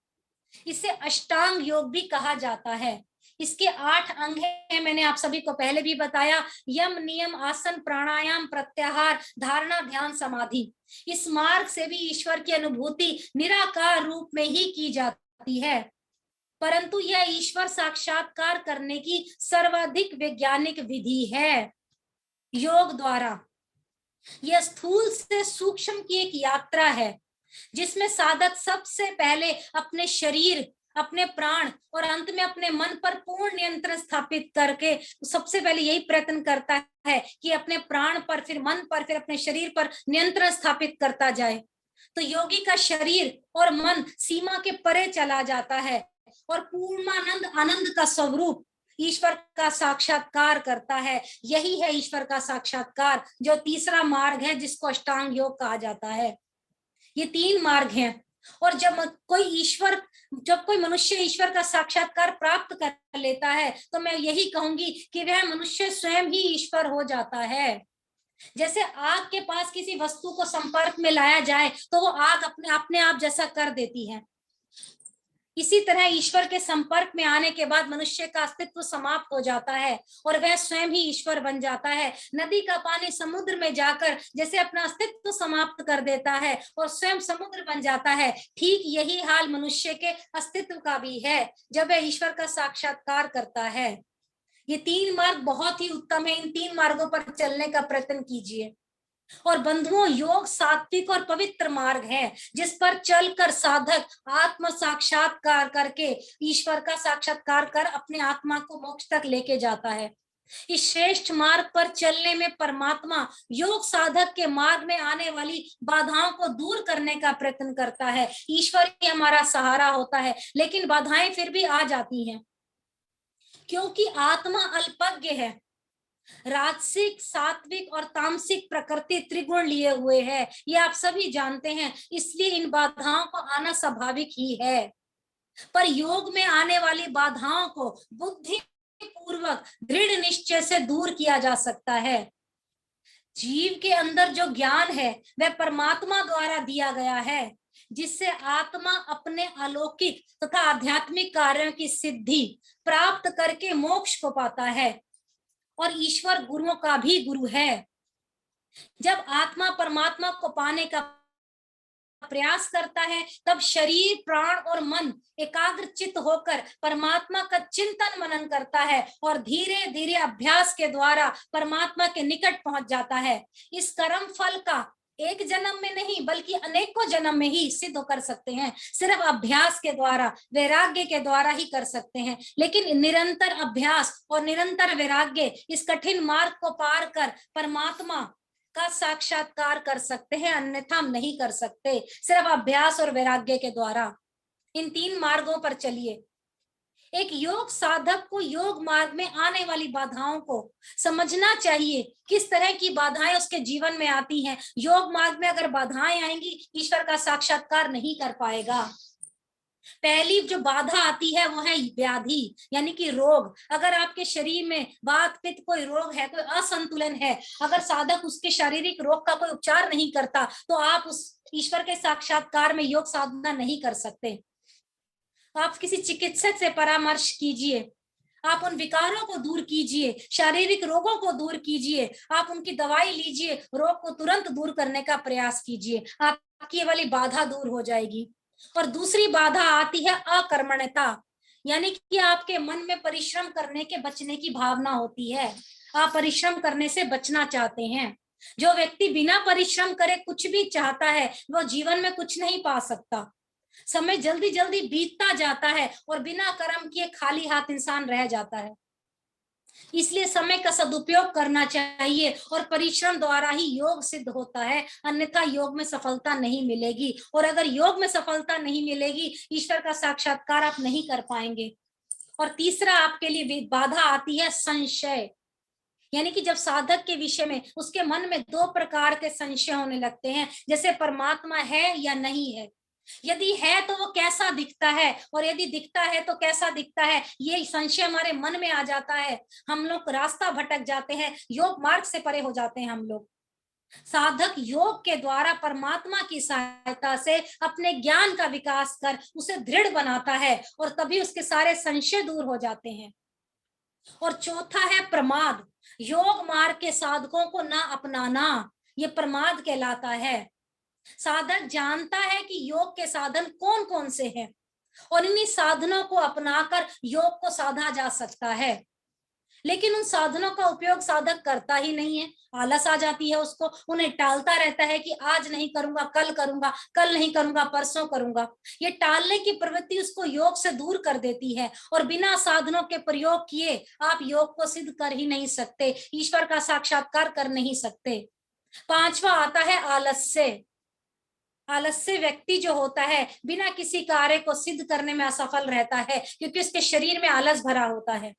इसे अष्टांग योग भी कहा जाता है। इसके 8 अंग हैं, मैंने आप सभी को पहले भी बताया। यम, नियम, आसन, प्राणायाम, प्रत्याहार, धारणा, ध्यान, समाधि। इस मार्ग से भी ईश्वर की अनुभूति निराकार रूप में ही की जाती है, परंतु यह ईश्वर साक्षात्कार करने की सर्वाधिक वैज्ञानिक विधि है। योग द्वारा यह स्थूल से सूक्ष्म की एक यात्रा है, जिसमें साधक सबसे पहले अपने शरीर, अपने प्राण और अंत में अपने मन पर पूर्ण नियंत्रण स्थापित करके सबसे पहले यही प्रयत्न करता है कि अपने प्राण पर, फिर मन पर, फिर अपने शरीर पर नियंत्रण स्थापित करता जाए। तो योगी का शरीर और मन सीमा के परे चला जाता है और पूर्णानंद, आनंद का स्वरूप ईश्वर का साक्षात्कार करता है। यही है ईश्वर का साक्षात्कार, जो तीसरा मार्ग है, जिसको अष्टांग योग कहा जाता है। ये 3 मार्ग हैं। और जब कोई मनुष्य ईश्वर का साक्षात्कार प्राप्त कर लेता है, तो मैं यही कहूंगी कि वह मनुष्य स्वयं ही ईश्वर हो जाता है। जैसे आग के पास किसी वस्तु को संपर्क में लाया जाए तो वो आग अपने आप जैसा कर देती है। इसी तरह ईश्वर के संपर्क में आने के बाद मनुष्य का अस्तित्व समाप्त हो जाता है और वह स्वयं ही ईश्वर बन जाता है। नदी का पानी समुद्र में जाकर जैसे अपना अस्तित्व समाप्त कर देता है और स्वयं समुद्र बन जाता है, ठीक यही हाल मनुष्य के अस्तित्व का भी है जब वह ईश्वर का साक्षात्कार करता है। ये 3 मार्ग बहुत ही उत्तम है। इन 3 मार्गों पर चलने का प्रयत्न कीजिए। और बंधुओं, योग सात्विक और पवित्र मार्ग है, जिस पर चलकर साधक आत्म साक्षात्कार करके ईश्वर का साक्षात्कार कर अपने आत्मा को मोक्ष तक लेके जाता है। इस श्रेष्ठ मार्ग पर चलने में परमात्मा योग साधक के मार्ग में आने वाली बाधाओं को दूर करने का प्रयत्न करता है। ईश्वर ही हमारा सहारा होता है, लेकिन बाधाएं फिर भी आ जाती हैं, क्योंकि आत्मा अल्पज्ञ है। राजसिक, सात्विक और तामसिक प्रकृति त्रिगुण लिए हुए है, ये आप सभी जानते हैं। इसलिए इन बाधाओं को आना स्वाभाविक ही है। पर योग में आने वाली बाधाओं को बुद्धि पूर्वक दृढ़ निश्चय से दूर किया जा सकता है। जीव के अंदर जो ज्ञान है वह परमात्मा द्वारा दिया गया है, जिससे आत्मा अपने अलौकिक तथा आध्यात्मिक कार्यों की सिद्धि प्राप्त करके मोक्ष को पाता है। और ईश्वर गुरुओं का भी गुरु है। जब आत्मा परमात्मा को पाने का प्रयास करता है, तब शरीर, प्राण और मन एकाग्र चित्त होकर परमात्मा का चिंतन मनन करता है और धीरे धीरे अभ्यास के द्वारा परमात्मा के निकट पहुंच जाता है। इस कर्म फल का एक जन्म में नहीं बल्कि अनेकों जन्म में ही सिद्ध कर सकते हैं। सिर्फ अभ्यास के द्वारा, वैराग्य के द्वारा ही कर सकते हैं। लेकिन निरंतर अभ्यास और निरंतर वैराग्य इस कठिन मार्ग को पार कर परमात्मा का साक्षात्कार कर सकते हैं, अन्यथा हम नहीं कर सकते। सिर्फ अभ्यास और वैराग्य के द्वारा इन 3 मार्गों पर चलिए। एक योग साधक को योग मार्ग में आने वाली बाधाओं को समझना चाहिए, किस तरह की बाधाएं उसके जीवन में आती हैं। योग मार्ग में अगर बाधाएं आएंगी, ईश्वर का साक्षात्कार नहीं कर पाएगा। पहली जो बाधा आती है वो है व्याधि, यानी कि रोग। अगर आपके शरीर में वात पित्त कोई रोग है, कोई असंतुलन है, अगर साधक उसके शारीरिक रोग का कोई उपचार नहीं करता तो आप उस ईश्वर के साक्षात्कार में योग साधना नहीं कर सकते। आप किसी चिकित्सक से परामर्श कीजिए, आप उन विकारों को दूर कीजिए, शारीरिक रोगों को दूर कीजिए, आप उनकी दवाई लीजिए, रोग को तुरंत दूर करने का प्रयास कीजिए, आपकी ये वाली बाधा दूर हो जाएगी। और दूसरी बाधा आती है अकर्मण्यता, यानी कि आपके मन में परिश्रम करने के बचने की भावना होती है, आप परिश्रम करने से बचना चाहते हैं। जो व्यक्ति बिना परिश्रम करे कुछ भी चाहता है वो जीवन में कुछ नहीं पा सकता। समय जल्दी जल्दी बीतता जाता है और बिना कर्म किए खाली हाथ इंसान रह जाता है। इसलिए समय का सदुपयोग करना चाहिए और परिश्रम द्वारा ही योग सिद्ध होता है, अन्यथा योग में सफलता नहीं मिलेगी। और अगर योग में सफलता नहीं मिलेगी, ईश्वर का साक्षात्कार आप नहीं कर पाएंगे। और तीसरा आपके लिए बाधा आती है संशय, यानी कि जब साधक के विषय में उसके मन में दो प्रकार के संशय होने लगते हैं, जैसे परमात्मा है या नहीं है, यदि है तो वो कैसा दिखता है, और यदि दिखता है तो कैसा दिखता है, ये संशय हमारे मन में आ जाता है। हम लोग रास्ता भटक जाते हैं, योग मार्ग से परे हो जाते हैं हम लोग। साधक योग के द्वारा परमात्मा की सहायता से अपने ज्ञान का विकास कर उसे दृढ़ बनाता है और तभी उसके सारे संशय दूर हो जाते हैं। और चौथा है प्रमाद, योग मार्ग के साधकों को ना अपनाना, ये प्रमाद कहलाता है। साधक जानता है कि योग के साधन कौन कौन से हैं और इन्हीं साधनों को अपनाकर योग को साधा जा सकता है, लेकिन उन साधनों का उपयोग साधक करता ही नहीं है। आलस आ जाती है उसको, उन्हें टालता रहता है कि आज नहीं करूंगा, कल करूंगा, कल नहीं करूंगा, परसों करूंगा। ये टालने की प्रवृत्ति उसको योग से दूर कर देती है और बिना साधनों के प्रयोग किए आप योग को सिद्ध कर ही नहीं सकते, ईश्वर का साक्षात्कार कर नहीं सकते। पांचवा आता है आलस्य। आलस्य व्यक्ति जो होता है बिना किसी कार्य को सिद्ध करने में असफल रहता है, क्योंकि उसके शरीर में आलस भरा होता है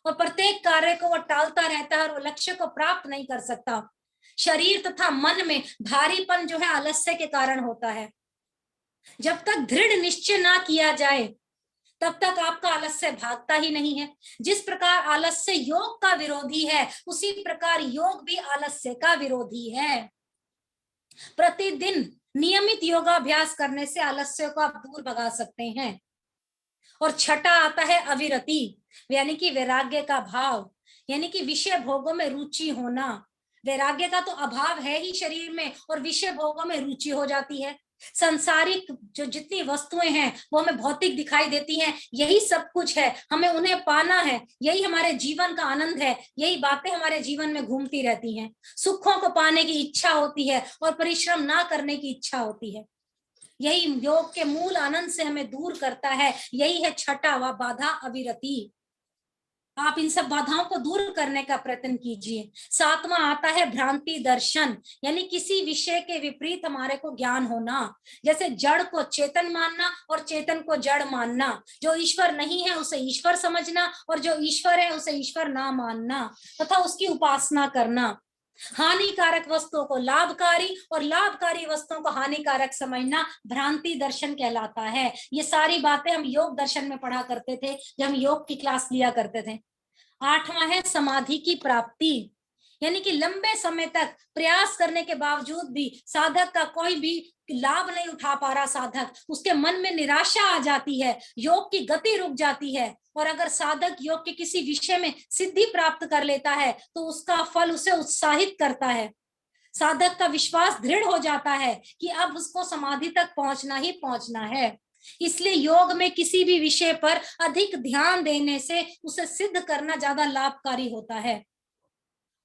और प्रत्येक कार्य को वो टालता रहता है और वो लक्ष्य को प्राप्त नहीं कर सकता। शरीर तथा मन में भारीपन जो है आलस्य के कारण होता है। जब तक दृढ़ निश्चय ना किया जाए तब तक आपका आलस्य भागता ही नहीं है। जिस प्रकार आलस्य योग का विरोधी है, उसी प्रकार योग भी आलस्य का विरोधी है। प्रतिदिन नियमित योगाभ्यास करने से आलस्य को आप दूर भगा सकते हैं। और छठा आता है अविरति, यानी कि वैराग्य का भाव, यानी कि विषय भोगों में रुचि होना। वैराग्य का तो अभाव है ही शरीर में और विषय भोगों में रुचि हो जाती है। संसारिक जो जितनी वस्तुएं हैं वो हमें भौतिक दिखाई देती हैं, यही सब कुछ है, हमें उन्हें पाना है, यही हमारे जीवन का आनंद है, यही बातें हमारे जीवन में घूमती रहती हैं। सुखों को पाने की इच्छा होती है और परिश्रम ना करने की इच्छा होती है। यही योग के मूल आनंद से हमें दूर करता है। यही है छठा व बाधा अविरति। आप इन सब बाधाओं को दूर करने का प्रयत्न कीजिए। सातवां आता है भ्रांति दर्शन, यानी किसी विषय के विपरीत हमारे को ज्ञान होना, जैसे जड़ को चेतन मानना और चेतन को जड़ मानना, जो ईश्वर नहीं है उसे ईश्वर समझना और जो ईश्वर है उसे ईश्वर ना मानना तथा उसकी उपासना करना। हानिकारक वस्तुओं को लाभकारी और लाभकारी वस्तुओं को हानिकारक समझना भ्रांति दर्शन कहलाता है। ये सारी बातें हम योग दर्शन में पढ़ा करते थे जब हम योग की क्लास लिया करते थे। आठवां है समाधि की प्राप्ति, यानी कि लंबे समय तक प्रयास करने के बावजूद भी साधक का कोई भी लाभ नहीं उठा पा रहा साधक, उसके मन में निराशा आ जाती है, योग की गति रुक जाती है। और अगर साधक योग के किसी विषय में सिद्धि प्राप्त कर लेता है तो उसका फल उसे उत्साहित करता है। साधक का विश्वास दृढ़ हो जाता है कि अब उसको समाधि तक पहुंचना ही पहुंचना है। इसलिए योग में किसी भी विषय पर अधिक ध्यान देने से उसे सिद्ध करना ज्यादा लाभकारी होता है।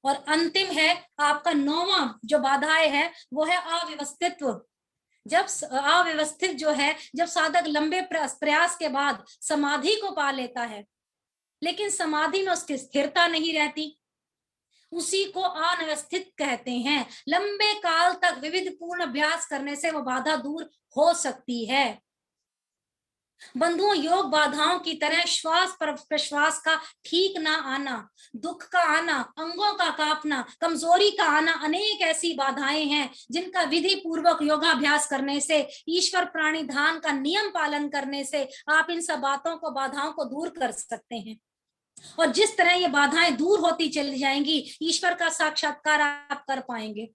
और अंतिम है आपका नौवां जो बाधाएं है वो है अव्यवस्थित्व। जब अव्यवस्थित जो है, जब साधक लंबे प्रयास के बाद समाधि को पा लेता है लेकिन समाधि में उसकी स्थिरता नहीं रहती, उसी को अव्यवस्थित कहते हैं। लंबे काल तक विविध पूर्ण अभ्यास करने से वो बाधा दूर हो सकती है। बंधुओं, योग बाधाओं की तरह श्वास पर प्रश्वास का ठीक ना आना, दुख का आना, अंगों का कांपना, कमजोरी का आना, अनेक ऐसी बाधाएं हैं जिनका विधि पूर्वक योगाभ्यास करने से, ईश्वर प्राणी ध्यान का नियम पालन करने से आप इन सब बाधाओं को दूर कर सकते हैं। और जिस तरह ये बाधाएं दूर होती चली जाएंगी, ईश्वर का साक्षात्कार आप कर पाएंगे।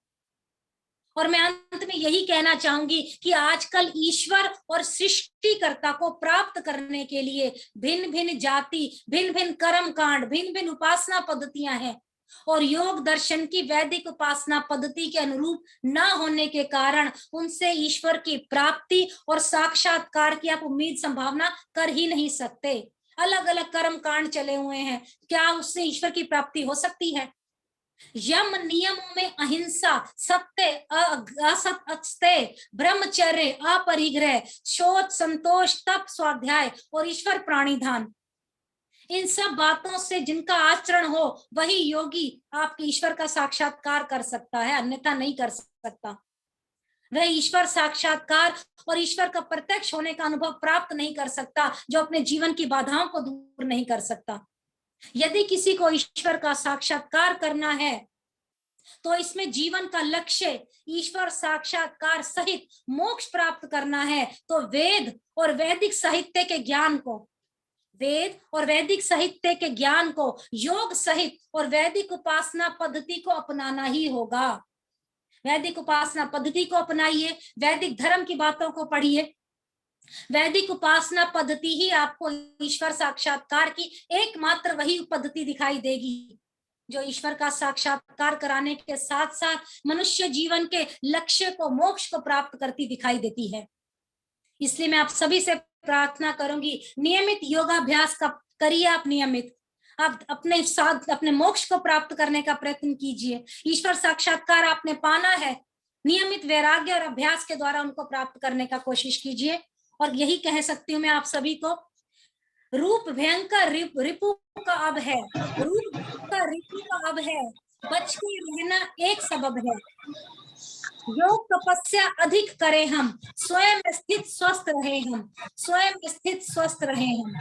और मैं अंत में यही कहना चाहूंगी कि आजकल ईश्वर और सृष्टिकर्ता को प्राप्त करने के लिए भिन्न भिन्न जाति, भिन्न भिन्न कर्म कांड, भिन्न भिन्न उपासना पद्धतियां हैं, और योग दर्शन की वैदिक उपासना पद्धति के अनुरूप न होने के कारण उनसे ईश्वर की प्राप्ति और साक्षात्कार की आप उम्मीद संभावना कर ही नहीं सकते। अलग अलग कर्म कांड चले हुए हैं, क्या उससे ईश्वर की प्राप्ति हो सकती है? यम नियमों में अहिंसा, सत्य, असत्य, ब्रह्मचर्य, अपरिग्रह, शोच, संतोष, तप, स्वाध्याय और ईश्वर प्राणिधान, इन सब बातों से जिनका आचरण हो वही योगी आपके ईश्वर का साक्षात्कार कर सकता है, अन्यथा नहीं कर सकता। वह ईश्वर साक्षात्कार और ईश्वर का प्रत्यक्ष होने का अनुभव प्राप्त नहीं कर सकता जो अपने जीवन की बाधाओं को दूर नहीं कर सकता। यदि किसी को ईश्वर का साक्षात्कार करना है तो इसमें जीवन का लक्ष्य ईश्वर साक्षात्कार सहित मोक्ष प्राप्त करना है, तो वेद और वैदिक साहित्य के ज्ञान को, वेद और वैदिक साहित्य के ज्ञान को, योग सहित और वैदिक उपासना पद्धति को अपनाना ही होगा। वैदिक उपासना पद्धति को अपनाइए, वैदिक धर्म की बातों को पढ़िए। वैदिक उपासना पद्धति ही आपको ईश्वर साक्षात्कार की एकमात्र वही पद्धति दिखाई देगी जो ईश्वर का साक्षात्कार कराने के साथ साथ मनुष्य जीवन के लक्ष्य को, मोक्ष को प्राप्त करती दिखाई देती है। इसलिए मैं आप सभी से प्रार्थना करूंगी, नियमित योगाभ्यास का करिए। आप नियमित, आप अपने साथ अपने मोक्ष को प्राप्त करने का प्रयत्न कीजिए। ईश्वर साक्षात्कार आपने पाना है, नियमित वैराग्य और अभ्यास के द्वारा उनको प्राप्त करने का कोशिश कीजिए। और यही कह सकती हूँ मैं आप सभी को, रूप भयंकर रिपु का अब है, रूप का रिपु का अब है, बच के रहना एक सबब है। योग तपस्या अधिक करें हम, स्वयं स्थित स्वस्थ रहे हम, स्वयं स्थित स्वस्थ रहे हम।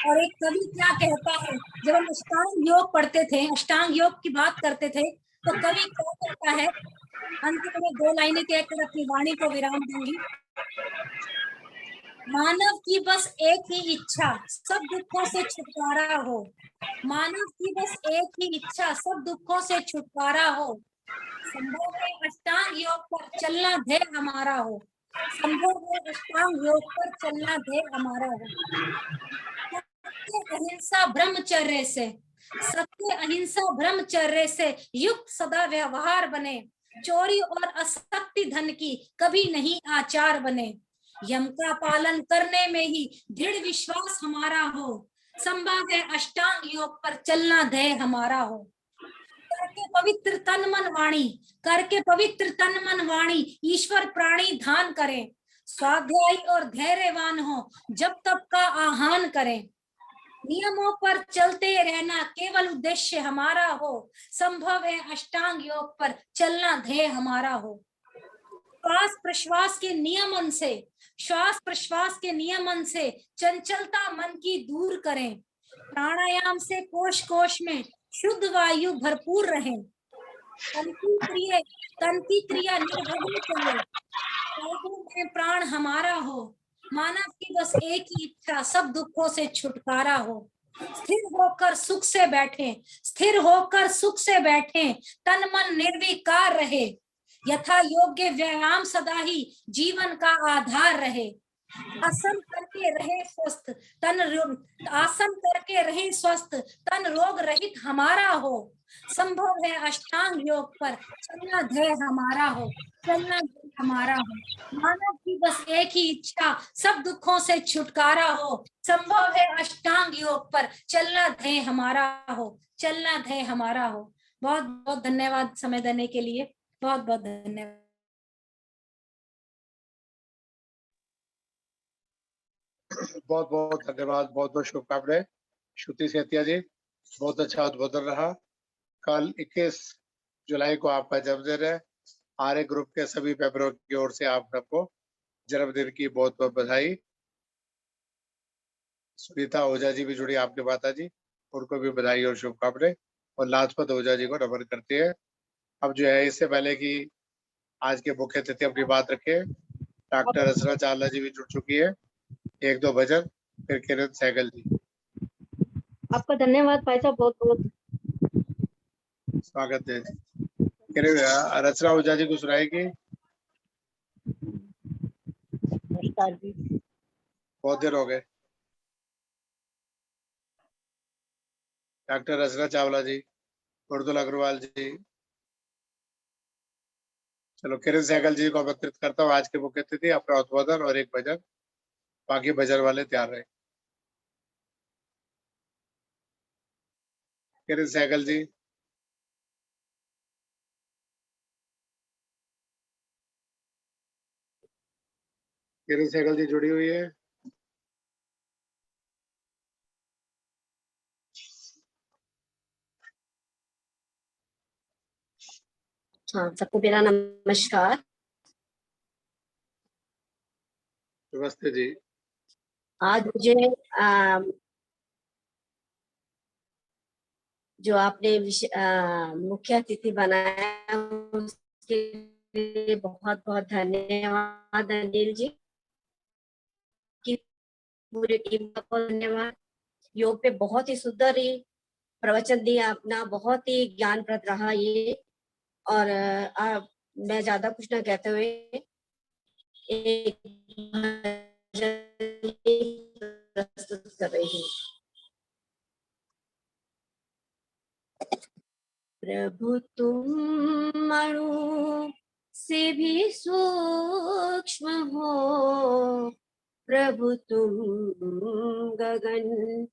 और एक कवि क्या कहता है, जब हम अष्टांग योग पढ़ते थे, अष्टांग योग की बात करते थे, तो कवि क्या कहता है, अंत में 2 लाइनें कहकर अपनी वाणी को विराम दूंगी। मानव की बस एक ही इच्छा, सब दुखों से छुटकारा हो। मानव की बस एक ही इच्छा, सब दुखों से छुटकारा हो। संभव है अष्टांग योग पर चलना ध्येय हमारा हो, संभव है अष्टांग योग पर चलना ध्येय हमारा हो। सत्य अहिंसा ब्रह्मचर्य से, सत्य अहिंसा ब्रह्मचर्य से युक्त सदा व्यवहार बने, चोरी और असत्य धन की कभी नहीं आचार बने। यम का पालन करने में ही दृढ़ विश्वास हमारा हो, संभव है अष्टांग योग पर चलना ध्येय हमारा हो। करके पवित्र तन मन वाणी, करके पवित्र तन मन वाणी ईश्वर प्राणी ध्यान करें, स्वाध्यायी और धैर्यवान हो, जब तब का आह्वान करें। नियमों पर चलते रहना केवल उद्देश्य हमारा हो, संभव है अष्टांग योग पर चलना ध्येय हमारा हो। श्वास प्रश्वास के नियमन से, श्वास प्रश्वास के नियमन से चंचलता मन की दूर करें। प्राणायाम से कोश कोश में शुद्ध वायु भरपूर रहे। तन की क्रिया निर्विघ्न चले, में प्राण हमारा हो। मानव की बस एक ही इच्छा, सब दुखों से छुटकारा हो। स्थिर होकर सुख से बैठे, स्थिर होकर सुख से बैठे, तन मन निर्विकार रहे। यथा योग्य व्यायाम सदा ही जीवन का आधार रहे। आसन करके रहे स्वस्थ, आसन करके रहे स्वस्थ, तन रोग रहित हमारा हो। संभव है अष्टांग योग पर चलना ध्येय हमारा हो, चलना ध्येय हमारा हो। मानव की बस एक ही इच्छा, सब दुखों से छुटकारा हो। संभव है अष्टांग योग पर चलना ध्येय हमारा हो, चलना ध्येय हमारा हो। बहुत बहुत धन्यवाद समय देने के लिए, बहुत बहुत धन्यवाद। बहुत बहुत धन्यवाद, बहुत बहुत शुभकामनाएं श्रुति सेतिया जी, बहुत अच्छा उद्बोधन रहा। कल 21 जुलाई को आपका जन्मदिन है। आर्य ग्रुप के सभी मेंबरों की ओर से आप सबको जन्मदिन की बहुत बहुत बधाई। सुनीता ओझा जी भी जुड़ी आपके माता जी, उनको भी बधाई और शुभकामनाएं। और लाजपत ओझा जी को नमन करते हैं। अब जो है इससे पहले कि आज के मुख्य अतिथि अपनी बात रखे, डॉक्टर असरा चावला जी भी जुड़ चुकी है। एक दो भजन, फिर किरण सहगल जी। आपका धन्यवाद भाई साहब, बहुत बहुत। स्वागत है जी। किरण रचना ओझा जी को सुनाएगी। नमस्कार जी। बहुत देर हो गए। डॉक्टर रचना चावला जी, मृदुल अग्रवाल जी। चलो किरण सहगल जी को आमंत्रित करता हूँ आज के मुख्य अतिथि, अपना उद्बोधन और एक भजन, बाकी भजन वाले तैयार रहे। किरण सहगल जी। किरण सहगल जी जुड़ी हुई है। हाँ, सबको मेरा नमस्कार। नमस्ते जी। आज मुझे जो आपने मुख्य अतिथि बनाया उसके लिए बहुत बहुत धन्यवाद अनिल जी की पूरी टीम का बहुत धन्यवाद। योग पे बहुत ही सुंदर ही प्रवचन दिया अपना, बहुत ही ज्ञानप्रद रहा ये। और मैं ज्यादा कुछ ना कहते हुए एक भजन प्रस्तुत कर रही हूँ। प्रभु तुम अणु से भी सूक्ष्म हो, प्रभु तुम गगन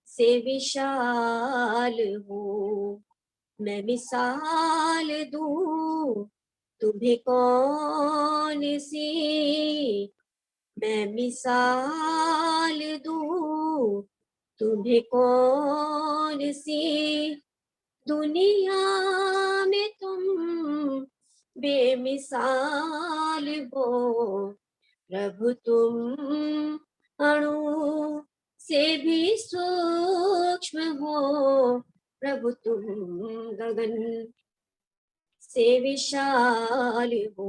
से विशाल हो। मैं मिसाल दूं तुम्हें कौन सी, मैं मिसाल दूं तुम्हें कौन सी। दुनिया में तुम बेमिसाल हो, प्रभु तुम अणु से भी सूक्ष्म हो, प्रभु तुम गगन से विशाल हो।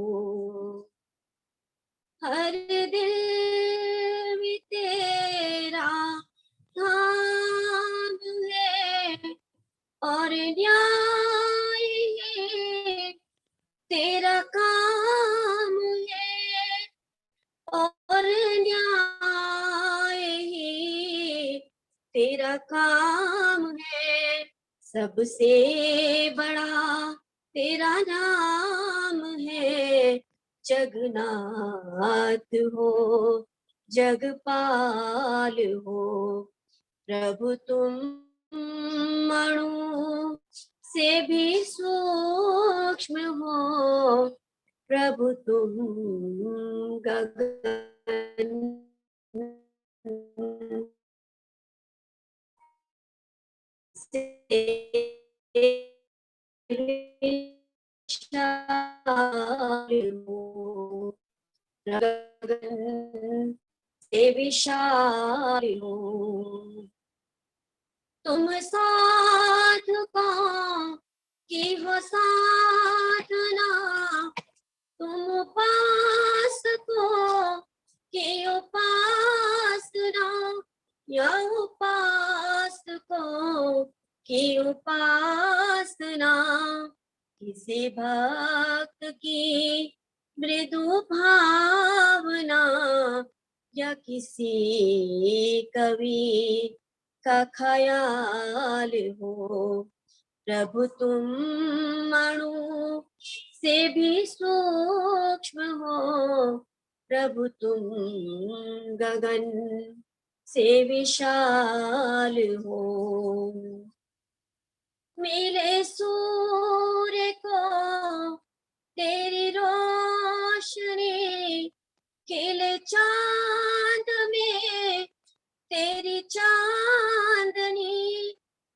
हर दिल में तेरा नाम है और न्याय है तेरा काम है, और न्याय है तेरा काम है। सबसे बड़ा तेरा नाम है, जगन्नाथ हो जगपाल हो। प्रभु तुम अणु से भी सूक्ष्म हो, प्रभु तुम गगन से विशाल हो, गगन से विशाल हो। तुम साधकों की हो साधना, तुम उपासकों की उपासना, या उपासकों की उपासना। किसी भक्त की मृदु भावना, या किसी कवि का ख्याल हो, प्रभु तुम अणु से भी सूक्ष्म हो, प्रभु तुम गगन से विशाल हो। मिले सूर्य को तेरी रोशनी, खिले चांद में तेरी चांदनी,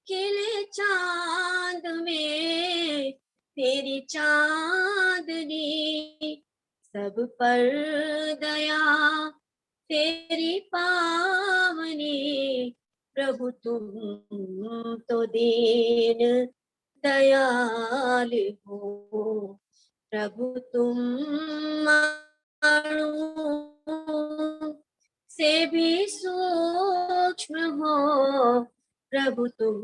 खिले चांद में तेरी चांदनी। सब पर दया तेरी पावनी प्रभु तुम तो दीन दयाल हो, प्रभु तुम अणु से भी सूक्ष्म हो, प्रभु तुम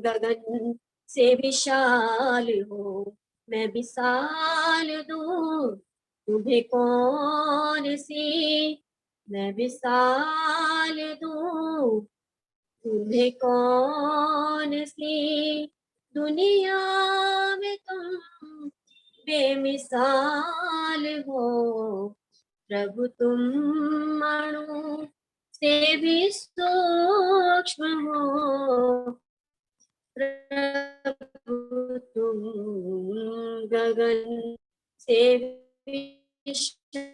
गगन से विशाल हो। मैं विशाल दूं तुम्हें कौन सी, मैं विशाल दूं तुम्हें कौन सी, दुनिया में तुम बेमिसाल हो, प्रभु तुम अणु से भी सूक्ष्म हो, प्रभु तुम गगन से विशाल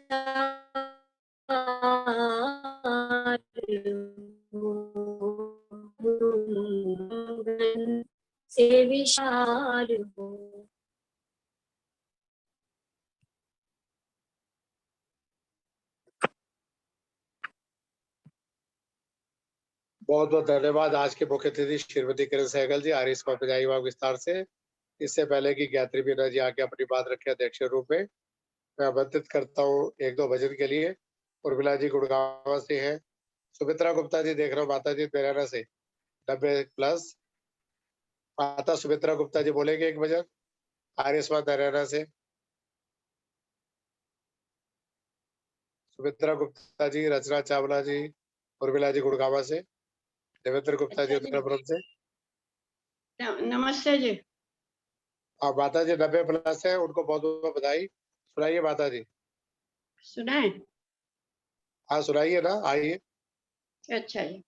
हो, गगन से विशाल हो। बहुत बहुत धन्यवाद। आज के मुख्य अतिथि श्रीमती किरण सहगल जी, आर्य समाज पंजाबी विभाग विस्तार से। इससे पहले कि गायत्री बीना जी आके अपनी बात रखे अध्यक्ष के रूप में, मैं आमंत्रित करता हूँ एक दो भजन के लिए। उर्मिला जी गुड़गांव से हैं, सुमित्रा गुप्ता जी देख रहा हूँ, माता जी बेराना से 90+। माता सुमित्रा गुप्ता जी बोलेंगे एक भजन आर्य समाज हरियाणा से। सुमित्रा गुप्ता जी, रचना चावला जी, उर्मिला जी गुड़गांव से, देवेंद्र गुप्ता जी उत्तरपुरम से। नमस्ते जी। और माता जी 90+ है, उनको बहुत बहुत बधाई। सुनाइए माता जी। सुनाए? हाँ सुनाइए ना, आइए। अच्छा जी।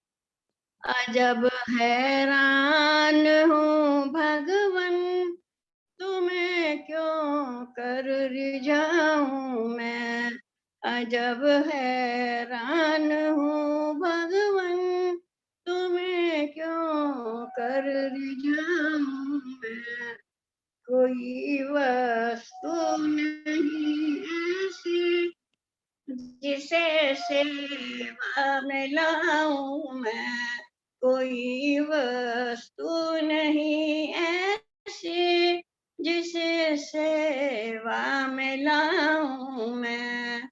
अजब हैरान हूँ भगवन, तुम्हें क्यों कर रिझाऊं मैं। अजब हैरान हूँ भगवन, तुम्हें क्यों कर रिझाऊं मैं। कोई वस्तु नहीं ऐसी जिसे सेवा में लाऊं मैं। कोई वस्तु नहीं ऐसी जिसे सेवा में लाऊं मैं।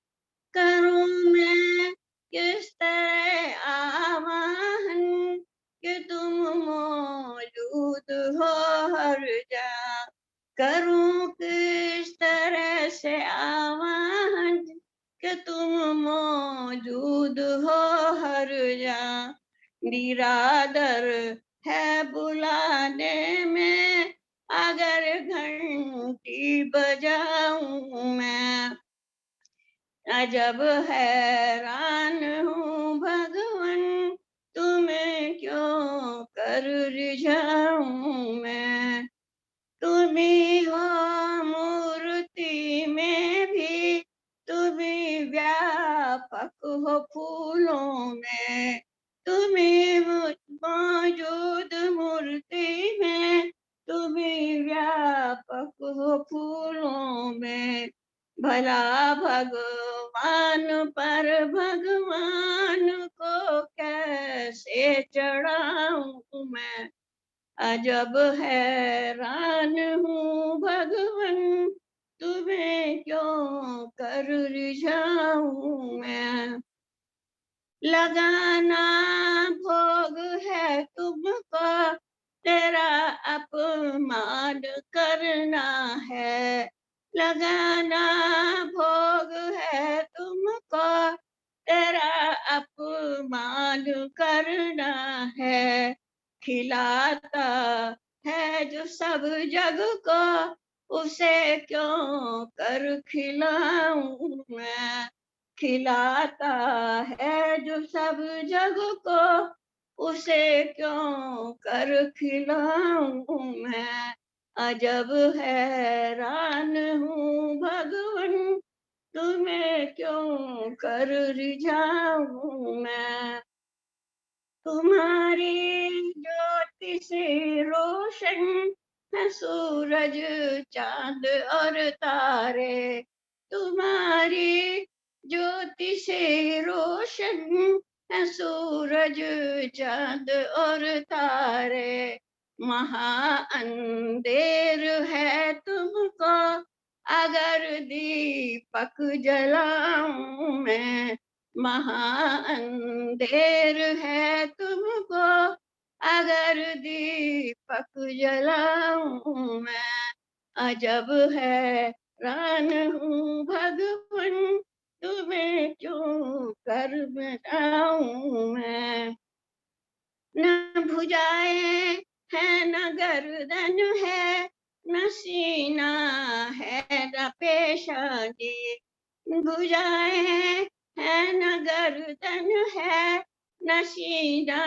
करूं मैं किस तरह आवाहन कि तुम मौजूद हो हर जा। करूं किस तरह से आवाहन कि तुम मौजूद हो हर जा। निरादर है बुलाने में अगर घंटी बजाऊं मैं। अजब हैरान हूँ भगवन, तुम्हें क्यों कर रिझाऊं मैं। तुम्ही हो मूर्ति में भी, तुम्ही व्यापक हो फूलों में। तुम्ही मौजूद मूर्ति में, तुम्ही व्यापक हो फूलों में। भला भगवान पर भगवान को कैसे चढ़ाऊं मैं। अजब हैरान हूँ भगवन, तुम्हें क्यों कर रिझाऊं मैं। लगाना भोग है तुमको, तेरा अपमान करना है। लगाना भोग है तुमको, तेरा अपमान करना है। खिलाता है जो सब जग को, उसे क्यों कर खिलाऊं मैं। खिलाता है जो सब जग को, उसे क्यों कर खिलाऊं मैं। अजब हैरान हूँ भगवन, तुम्हें क्यों कर रिझाऊं मैं। तुम्हारी ज्योति से रोशन है सूरज चांद और तारे। तुम्हारी ज्योति से रोशन है सूरज चांद और तारे, महाअंधेर है तुमको अगर दीपक जलाऊं मैं, महाअंधेर है तुमको अगर दीपक जलाऊं मैं। अजब है रान हूँ भगवन तुम्हें क्यों कर बनाऊं मैं। न भुजाएं है न गर्दन है न सीना है न पेशानी, भुजाएं है न गर्दन है न सीना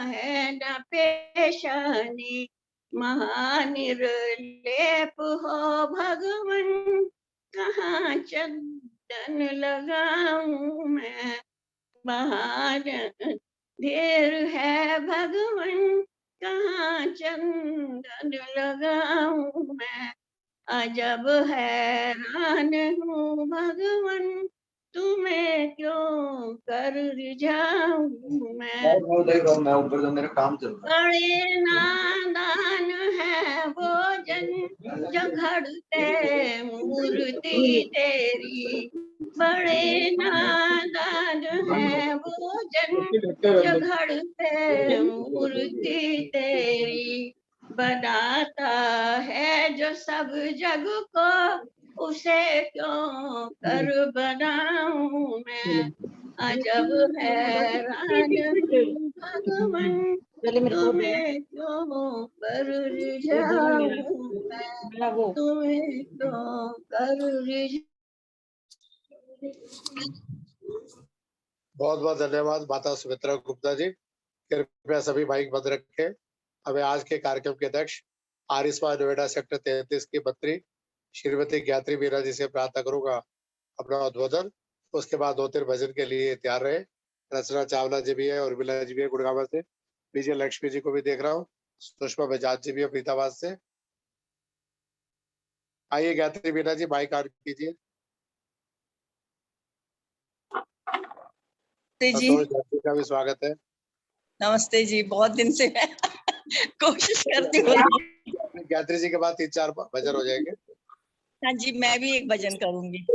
है न पेशानी, महानिर्लेप हो भगवन कहाँ चंदन लगाऊं मैं। महाअंधेर है भगवन कहाँ चंदन लगाऊं मैं। अजब हैरान हूँ भगवन तुम्हें क्यों कर रिझाऊं मैं। मैं ऊपर तो मेरा काम चल रहा है। बड़े नादान है वो जन जो घड़ते मूर्ति तेरी, बड़े नादान है वो जन जो घड़ते मूर्ति तेरी, बनाता है जो सब जग को उसे क्यों कर बनाऊं मैं। अजब हैरान हूँ भगवन तुम्हें क्यों कर रिझाऊं मैं, तुम्हें क्यों कर रिझाऊं। बहुत बहुत धन्यवाद माता सुमित्रा गुप्ता जी। कृपया सभी माइक बंद रखें। हमें आज के कार्यक्रम के अध्यक्ष आरिस्मा नोएडा सेक्टर 33 की मंत्री श्रीमती गायत्री मीरा जी से प्रार्थना करूंगा अपना उद्बोधन। उसके बाद 2-3 भजन के लिए तैयार रहे। रचना चावला जी भी है, उर्मिला जी भी है गुड़गांव से, विजय लक्ष्मी जी को भी देख रहा हूँ, सुषमा बजाज जी भी है फरीदाबाद से। आइए गायत्री मीरा जी माइक ऑन कीजिए। जी का भी स्वागत है। नमस्ते जी, बहुत दिन से मैं कोशिश करती हूँ। गायत्री जी के बाद 3-4 भजन हो जाएंगे। हाँ जी, मैं भी एक भजन करूंगी,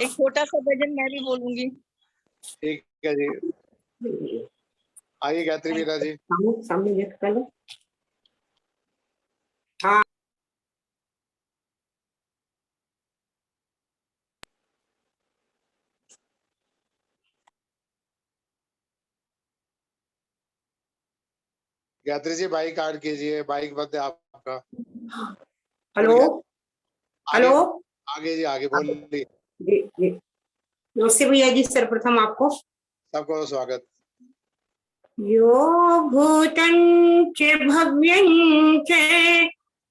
एक छोटा सा भजन मैं भी बोलूंगी। ठीक है जी, आइए गायत्री मीरा जी। हाँ। गायत्री जी माइक ऑन कीजिए, माइक बंद है आपका। हेलो हेलो, आगे जी आगे बोलिए। जी नमस्ते भैया जी, सर्वप्रथम आपको सबको स्वागत। यो भूतं च भव्यं च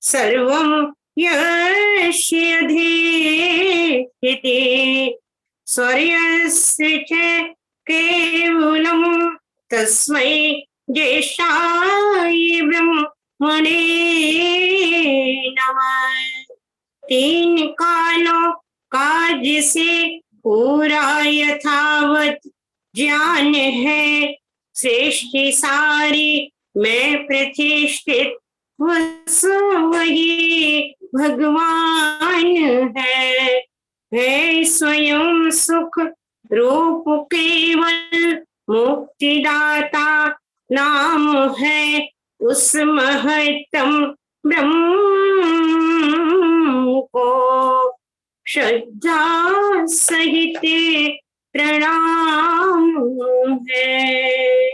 सर्वं यस्य धीयते स्वर्यस्य च केवलं तस्मै ज्येष्ठाय ब्रह्मणे नमः। 3 कालों काज से पूरा यथावत ज्ञान है, सृष्टि सारी में प्रतिष्ठित वही भगवान है स्वयं सुख रूप केवल मुक्तिदाता नाम है उस महत्तम ब्रह्म को श्रद्धा सहित प्रणाम है।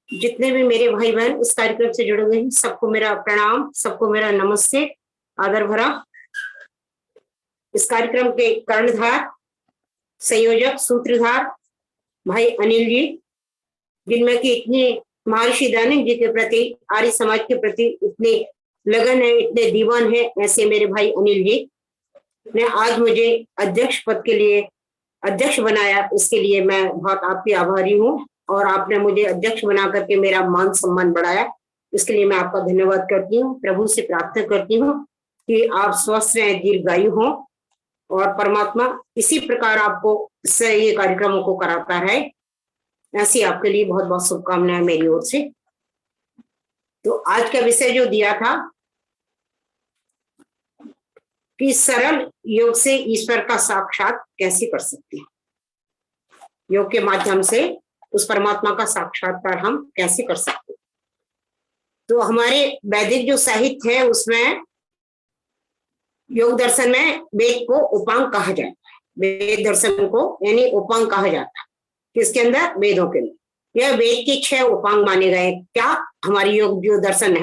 जितने भी मेरे भाई बहन इस कार्यक्रम से जुड़े हुए हैं सबको मेरा प्रणाम, सबको मेरा नमस्ते आदर भरा। इस कार्यक्रम के कर्णधार संयोजक सूत्रधार भाई अनिल जी, जिनमें कि इतने महर्षि दयानंद जी के प्रति आर्य समाज के प्रति इतने लगन है, इतने दीवान है, ऐसे मेरे भाई अनिल जी ने आज मुझे अध्यक्ष पद के लिए अध्यक्ष बनाया, इसके लिए मैं बहुत आपकी आभारी हूँ। और आपने मुझे अध्यक्ष बना करके मेरा मान सम्मान बढ़ाया, इसके लिए मैं आपका धन्यवाद करती हूँ। प्रभु से प्रार्थना करती हूँ कि आप स्वस्थ रहें, दीर्घायु हो, और परमात्मा इसी प्रकार आपको से ये कार्यक्रमों को कराता है। ऐसी आपके लिए बहुत बहुत शुभकामनाएं मेरी ओर से। तो आज का विषय जो दिया था कि सरल योग से ईश्वर का साक्षात कैसे कर सकते हैं, योग के माध्यम से उस परमात्मा का साक्षात्कार हम कैसे कर सकते हैं। तो हमारे वैदिक जो साहित्य है उसमें योग दर्शन में वेद को उपांग कहा जाता है। वेद दर्शन को यानी उपांग कहा जाता है, किसके अंदर? वेदों के अंदर। यह वेद के 6 उपांग माने गए। क्या हमारी योग जो दर्शन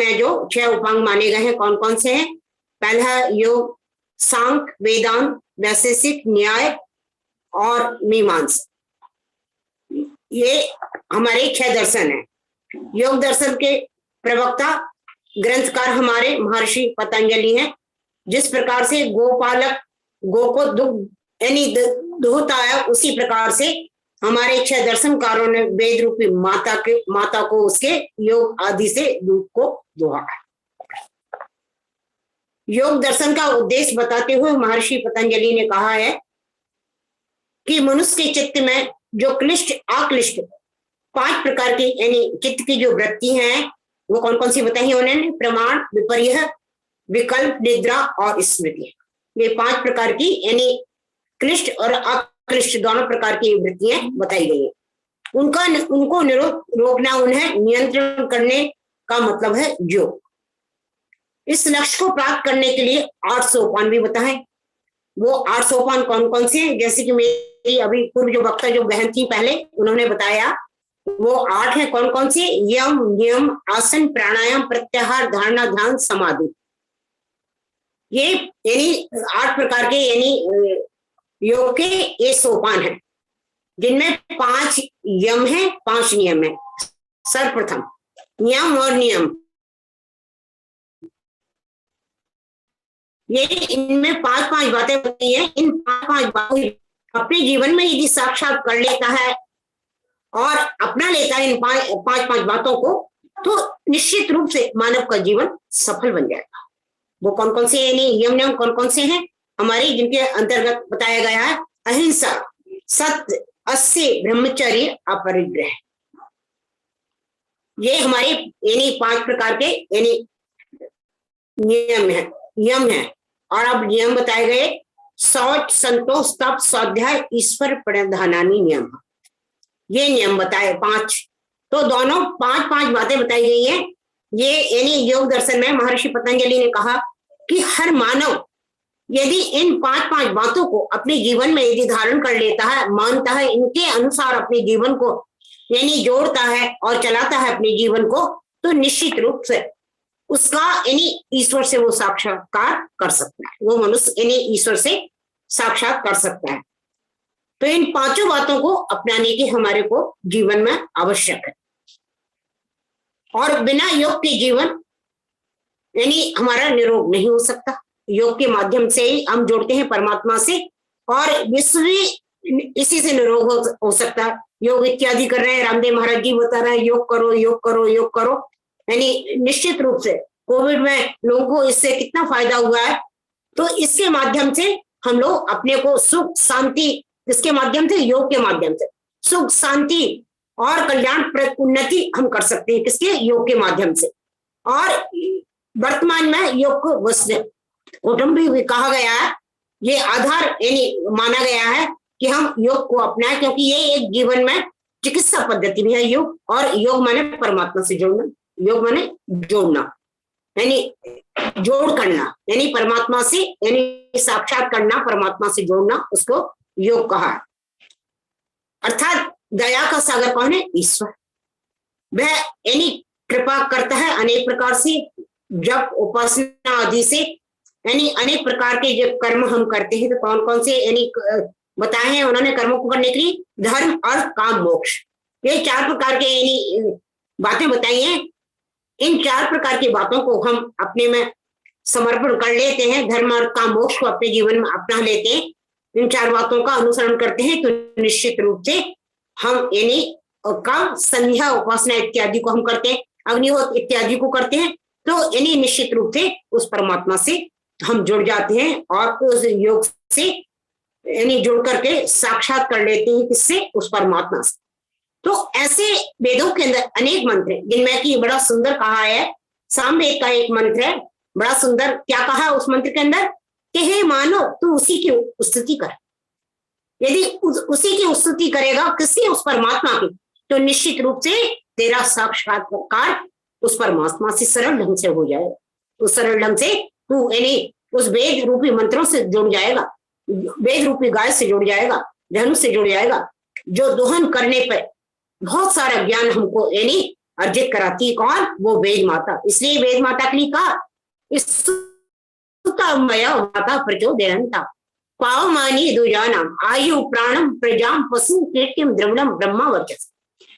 है जो 6 उपांग माने गए हैं, कौन कौन से हैं? पहला योग सांख्य, वेदांत, वैशेषिक, न्याय और मीमांसा। ये हमारे 6 दर्शन है। योग दर्शन के प्रवक्ता ग्रंथकार हमारे महर्षि पतंजलि हैं। जिस प्रकार से गोपालक गो को दुग्ध यानी दुहता है, उसी प्रकार से हमारे 6 दर्शनकारों ने वेद रूपी माता को उसके योग आदि से दूध को दुहा। योग दर्शन का उद्देश्य बताते हुए महर्षि पतंजलि ने कहा है कि मनुष्य के चित्त में जो क्लिष्ट अक्लिष्ट 5 प्रकार की यानी चित्त की जो वृत्ति हैं वो कौन कौन सी बताई है उन्होंने? प्रमाण, विपर्य, विकल्प, निद्रा और स्मृति। ये 5 प्रकार की यानी क्लिष्ट और अक्लिष्ट दोनों प्रकार की वृत्तियां बताई गई है। उनको रोकना, उन्हें नियंत्रण करने का मतलब है योग। इस लक्ष्य को प्राप्त करने के लिए 8 सोपान भी बताए। वो 8 सोपान कौन कौन से हैं? जैसे कि मेरी अभी पूर्व जो वक्ता जो बहन थी पहले उन्होंने बताया, वो 8 है। कौन कौन से? यम, नियम, आसन, प्राणायाम, प्रत्याहार, धारणा, ध्यान, समाधि। ये यानी 8 प्रकार के यानी योग के ये सोपान है, जिनमें 5 यम है, 5 नियम है। सर्वप्रथम नियम और नियम, ये इनमें 5-5 बातें होती हैं। इन 5-5 बातों अपने जीवन में यदि साक्षात कर लेता है और अपना लेता है इन 5-5 बातों को, तो निश्चित रूप से मानव का जीवन सफल बन जाएगा। वो कौन कौन से यानी यम नियम कौन कौन से हैं हमारे, जिनके अंतर्गत बताया गया है? अहिंसा, सत्य, अस्त्य, ब्रह्मचर्य, अपरिग्रह। ये हमारे यानी 5 प्रकार के यानी यम है। और अब नियम बताए गए शौच, संतोष, तप, स्वाध्याय, ईश्वर प्रणिधानानि नियम। ये नियम बताए 5। तो दोनों 5-5 बातें बताई गई हैं। ये यानी योग दर्शन में महर्षि पतंजलि ने कहा कि हर मानव यदि इन 5-5 बातों को अपने जीवन में यदि धारण कर लेता है, मानता है, इनके अनुसार अपने जीवन को यानी जोड़ता है और चलाता है अपने जीवन को, तो निश्चित रूप से उसका यानी ईश्वर से वो साक्षात्कार कर सकता है। वो मनुष्य यानी ईश्वर से साक्षात कर सकता है। तो इन 5 बातों को अपनाने की हमारे को जीवन में आवश्यक है। और बिना योग के जीवन यानी हमारा निरोग नहीं हो सकता। योग के माध्यम से ही हम जोड़ते हैं परमात्मा से, और विश्व भी इसी से निरोग हो सकता है। योग इत्यादि कर रहे हैं, रामदेव महाराज जी बता रहे हैं योग करो, योग करो, योग करो। यानी निश्चित रूप से कोविड में लोगों को इससे कितना फायदा हुआ है। तो इसके माध्यम से हम लोग अपने को सुख शांति, इसके माध्यम से योग के माध्यम से सुख शांति और कल्याण उन्नति हम कर सकते हैं। किसके? योग के माध्यम से। और वर्तमान में योग को वैश्विक कुटुंब भी कहा गया है। ये आधार यानी माना गया है कि हम योग को अपनाएं, क्योंकि ये एक जीवन में चिकित्सा पद्धति भी है योग। और योग माने परमात्मा से जोड़ना, योग माने जोड़ना यानी जोड़ करना, यानी परमात्मा से यानी साक्षात करना, परमात्मा से जोड़ना, उसको योग कहा। अर्थात दया का सागर कौन है? ईश्वर। वह यानी कृपा करता है अनेक प्रकार से, जब उपासना आदि से यानी अनेक प्रकार के जो कर्म हम करते हैं। तो कौन कौन से यानी बताए हैं उन्होंने कर्मों को करने के लिए? धर्म, अर्थ, काम, मोक्ष। ये 4 प्रकार के यानी बातें बताई हैं। इन 4 प्रकार की बातों को हम अपने में समर्पण कर लेते हैं, धर्म, अर्थ, काम, मोक्ष को अपने जीवन में अपना लेते हैं, इन 4 बातों का अनुसरण करते हैं, तो निश्चित रूप से हम यानी काम, संध्या, उपासना इत्यादि को हम करते हैं, अग्निहोत्र इत्यादि को करते हैं, तो यानी निश्चित रूप से उस परमात्मा से हम जुड़ जाते हैं और उस योग से यानी जुड़ करके साक्षात कर लेते हैं, किससे? उस परमात्मा से। तो ऐसे वेदों के अंदर अनेक मंत्र हैं जिनमें कि बड़ा सुंदर कहा है, सामवेद का एक मंत्र है बड़ा सुंदर। क्या कहा उस मंत्र के अंदर कि हे मानव तू उसी की स्तुति कर। यदि उसी की स्तुति करेगा, किसी? उस परमात्मा की, तो निश्चित रूप से तेरा साक्षात्कार उस परमात्मा से सरल ढंग से हो जाएगा। उस सरल ढंग से तू यानी उस वेद रूपी मंत्रों से जुड़ जाएगा, वेद रूपी गाय से जुड़ जाएगा, धनु से जुड़ जाएगा, जो दोहन करने पर बहुत सारा ज्ञान हमको यानी अर्जित कराती है। कौन? वो वेद माता। इसलिए वेद माता के लिए कहा माता प्रचोदयन्ता पावमानी दुजानाम आयु प्राणम प्रजाम पशु कीर्तिम द्रविणम ब्रह्मा वर्चस।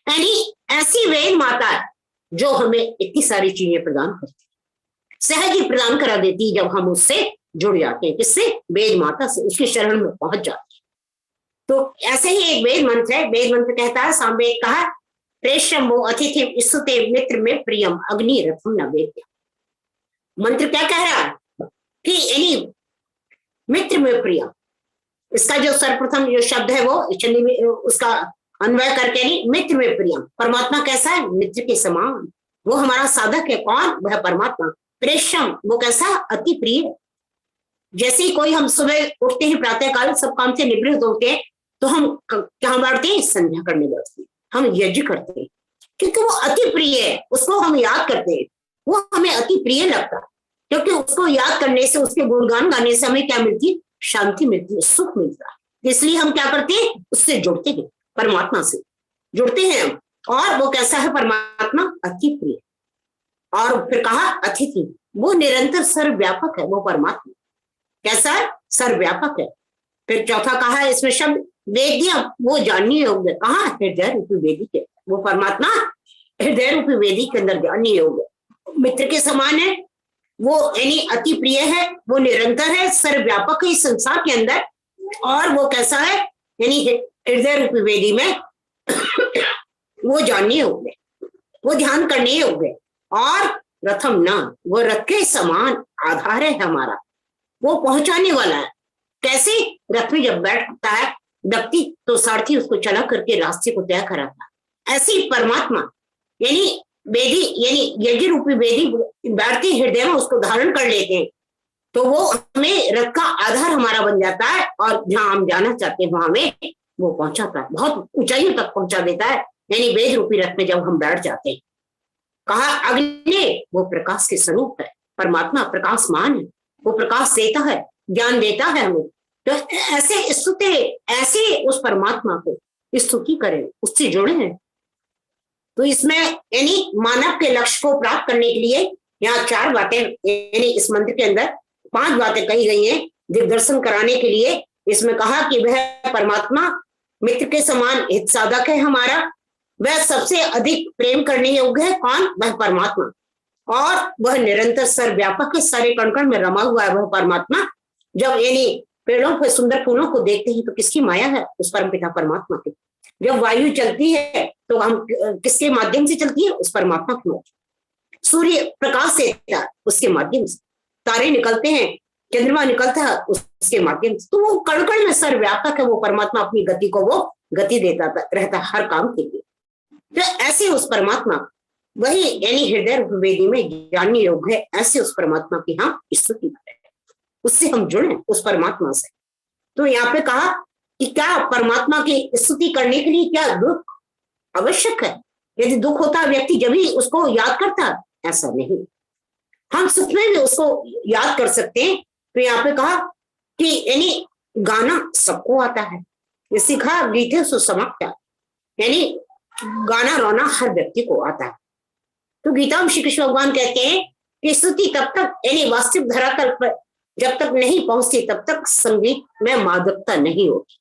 यानी ऐसी वेद माता है जो हमें इतनी सारी चीजें प्रदान करती है, सहज ही प्रदान करा देती है जब हम उससे जुड़ जाते हैं। किससे? वेद माता से, उसके शरण में पहुंच जाते हैं। तो ऐसे ही एक वेद मंत्र है। वेद मंत्र कहता है, सामवेद कहा प्रेषम वो अतिथि स्तुते मित्र में प्रियम अग्नि रथम न वेद्य। मंत्र क्या कह रहा है कि यानी मित्र में प्रिय, इसका जो सर्वप्रथम जो शब्द है वो चंडी में उसका अन्वय करके नहीं, मित्र में प्रिय। परमात्मा कैसा है? मित्र के समान। वो हमारा साधक है। कौन? वह परमात्मा। प्रेषम वो कैसा? अति प्रिय। जैसे ही कोई हम सुबह उठते हैं प्रातः काल, सब काम से निवृत्त होते हैं, तो हम कहाँ बैठते हैं? संध्या करने बैठते हैं, हम यज्ञ करते हैं, क्योंकि वो अति प्रिय है। उसको हम याद करते हैं, वो हमें अति प्रिय लगता है, क्योंकि उसको याद करने से, उसके गुणगान गाने से हमें क्या मिलती है? शांति मिलती है, सुख मिलता है। इसलिए हम क्या करते हैं? उससे जुड़ते हैं, परमात्मा से जुड़ते हैं। और वो कैसा है? परमात्मा अति प्रिय। और फिर कहा अतिथि, वो निरंतर सर्वव्यापक है। वो परमात्मा कैसा है? सर्वव्यापक है। फिर चौथा कहा है इसमें शब्द वेद्य, वो जानने योग्य। कहा? हृदय रूपी वेदी के, वो परमात्मा हृदय रूपी वेदी के अंदर जानने योग्य, मित्र के समान है। वो यानी अति प्रिय है, वो निरंतर है, सर्वव्यापक है इस संसार के अंदर। और वो कैसा है? यानी हृदय रूपी वेदी में वो जानने योग्य, वो ध्यान करने योग्य। और रथम न, वो रथ के समान आधार है हमारा, वो पहुंचाने वाला है। कैसे? रथ में जब बैठता है व्यक्ति, तो सारथी उसको चला करके रास्ते को तय कराता है। ऐसी परमात्मा यानी वेदी, यानी यज्ञ रूपी वेदी बैठते हृदय में, उसको धारण कर लेते हैं, तो वो हमें रथ का आधार हमारा बन जाता है। और जहां हम जाना चाहते हैं वहां में वो पहुंचाता है, बहुत ऊंचाइयों तक पहुंचा देता है। यानी वेद रूपी रथ में जब हम बैठ जाते हैं। कहा अग्नि, वो प्रकाश के स्वरूप है। परमात्मा प्रकाशमान है, वो प्रकाश देता है, ज्ञान देता है हमें। तो ऐसे स्तुति, ऐसे उस परमात्मा को स्तुति करें, उससे जुड़े हैं। तो इसमें यानी मानव के लक्ष्य को प्राप्त करने के लिए यहाँ 4 बातें, यानी इस मंत्र के अंदर 5 बातें कही गई हैं दिग्दर्शन कराने के लिए। इसमें कहा कि वह परमात्मा मित्र के समान हित साधक है हमारा, वह सबसे अधिक प्रेम करने योग्य है। कौन? वह परमात्मा। और वह निरंतर सर्वव्यापक है, सारे कण कण में रमा हुआ है वह परमात्मा। जब यानी पेड़ों पर सुंदर फूलों को देखते हैं तो किसकी माया है? उस परमपिता परमात्मा की। जब वायु चलती है तो हम किसके माध्यम से चलती है? उस परमात्मा के माध्यम। सूर्य प्रकाश देता है उसके माध्यम से, तारे निकलते हैं, चंद्रमा निकलता है उसके माध्यम से। तो वो कण कण में सर्वव्यापक है वो परमात्मा, अपनी गति को वो गति देता रहता है हर काम के लिए। तो ऐसे उस परमात्मा, वही यानी हृदय वेदी में जानने योग्य है, ऐसे उस परमात्मा की हम स्तुति करें, उससे हम जुड़े उस परमात्मा से। तो यहाँ पे कहा कि क्या परमात्मा की स्तुति करने के लिए क्या दुख आवश्यक है? यदि दुख होता व्यक्ति जब ही उसको याद करता, ऐसा नहीं, हम सुख में भी उसको याद कर सकते हैं। तो यहाँ पे कहा कि यानी गाना सबको आता है, ये सिखा गीते सो समाप्त, यानी गाना रोना हर व्यक्ति को आता है। तो गीता में श्री कृष्ण भगवान कहते हैं कि स्तुति तब तक यानी वास्तविक धरातल पर जब तक नहीं पहुंचती तब तक संगीत में मादकता नहीं होती।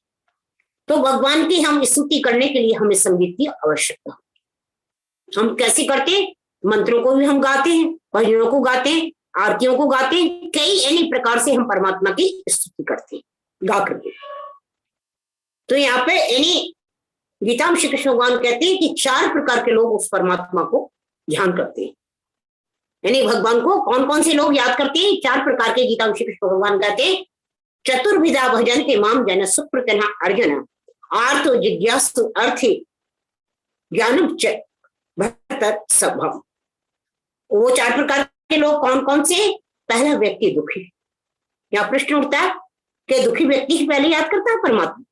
तो भगवान की हम स्तुति करने के लिए हमें संगीत की आवश्यकता होती। हम कैसे करते हैं? मंत्रों को भी हम गाते हैं, भजनों को गाते हैं, आरतियों को गाते हैं, कई यानी प्रकार से हम परमात्मा की स्तुति करते हैं गा करके। तो यहाँ पे यानी गीता में श्री कृष्ण भगवान कहते हैं कि 4 प्रकार के लोग उस परमात्मा को ध्यान करते हैं। यानी भगवान को कौन कौन से लोग याद करते हैं? 4 प्रकार के गीता में श्री कृष्ण भगवान कहते हैं, चतुर्विधा भजन के माम जन सुप्रतना अर्जुन आर्तो जिज्ञासु अर्थी ज्ञानम च भक्त सभम। वो 4 प्रकार के लोग कौन कौन से? पहला व्यक्ति दुखी। यहाँ प्रश्न उठता है कि दुखी व्यक्ति ही पहले याद करता है परमात्मा?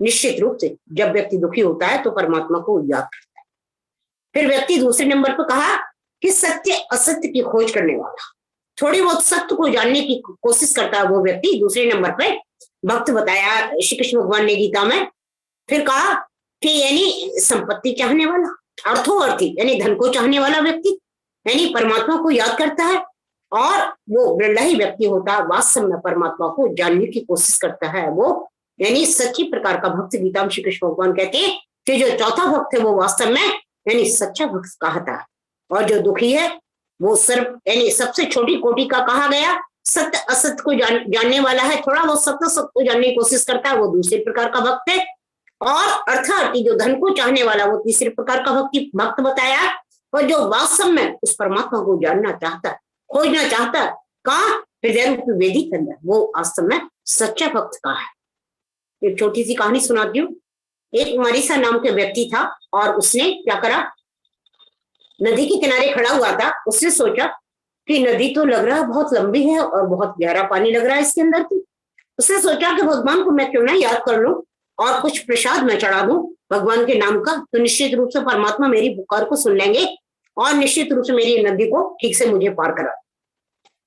निश्चित रूप से जब व्यक्ति दुखी होता है तो परमात्मा को याद करता है। फिर व्यक्ति दूसरे नंबर पर कहा कि सत्य असत्य की खोज करने वाला, थोड़ी बहुत सत्य को जानने की कोशिश करता है वो व्यक्ति दूसरे नंबर पे भक्त बताया श्री कृष्ण भगवान ने गीता में। फिर कहा कि यानी संपत्ति चाहने वाला, अर्थोअर्थी यानी धन को चाहने वाला व्यक्ति यानी परमात्मा को याद करता है। और वो बिरला व्यक्ति होता है वास्तव में परमात्मा को जानने की कोशिश करता है, वो यानी सच्ची प्रकार का भक्त गीता में श्री कृष्ण भगवान कहते हैं कि जो चौथा भक्त है वो वास्तव में यानी सच्चा भक्त कहता है। और जो दुखी है वो सर्व यानी सबसे छोटी कोटि का कहा गया सत्य असत्य को जानने वाला है, थोड़ा वो सत्य सत्य को जानने की कोशिश करता है, वो दूसरे प्रकार का भक्त है। और अर्थार्थी जो धन को चाहने वाला वो तीसरे प्रकार का भक्त बताया। और जो वास्तव में उस परमात्मा को जानना चाहता है, खोजना चाहता है, कहा हृदय रूपी वेदी के अंदर, वो वास्तव में सच्चा भक्त का है। एक छोटी सी कहानी सुनाती हूँ। एक मरीसा नाम के व्यक्ति था और उसने क्या करा, नदी के किनारे खड़ा हुआ था। उसने सोचा कि नदी तो लग रहा है बहुत लंबी है और बहुत गहरा पानी लग रहा है इसके अंदर की। उसने सोचा कि भगवान को मैं क्यों ना याद कर लूं और कुछ प्रसाद मैं चढ़ा दूं भगवान के नाम का, तो निश्चित रूप से परमात्मा मेरी पुकार को सुन लेंगे और निश्चित रूप से मेरी नदी को ठीक से मुझे पार करा।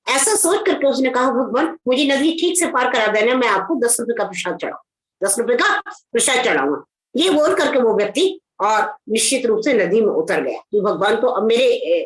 ऐसा सोच करके उसने कहा भगवान मुझे नदी ठीक से पार करा देना, मैं आपको 10 रुपए का प्रसाद चढ़ाऊं, 10 रुपए का प्रसाद चढ़ाऊंगा। ये बोल करके वो व्यक्ति और निश्चित रूप से नदी में उतर गया कि भगवान तो अब मेरे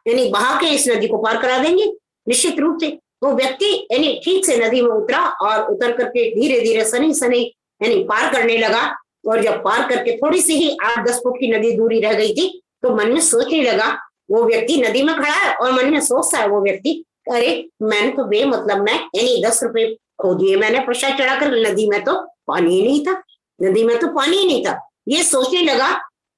यानी बहा के इस नदी को पार करा देंगे। निश्चित रूप से वो व्यक्ति यानी ठीक से नदी में उतरा और उतर करके धीरे धीरे सनी सनी यानी पार करने लगा। और जब पार करके थोड़ी सी ही 8-10 फुट की नदी दूरी रह गई थी तो मन में सोचने लगा, वो व्यक्ति नदी में खड़ा है और मन में सोचता है वो व्यक्ति, अरे मैंने तो बेमतलब में यानी 10 रुपए खो दिए, मैंने प्रसाद चढ़ा कर, नदी में तो पानी ही नहीं था, नदी में तो पानी ही नहीं था। ये सोचने लगा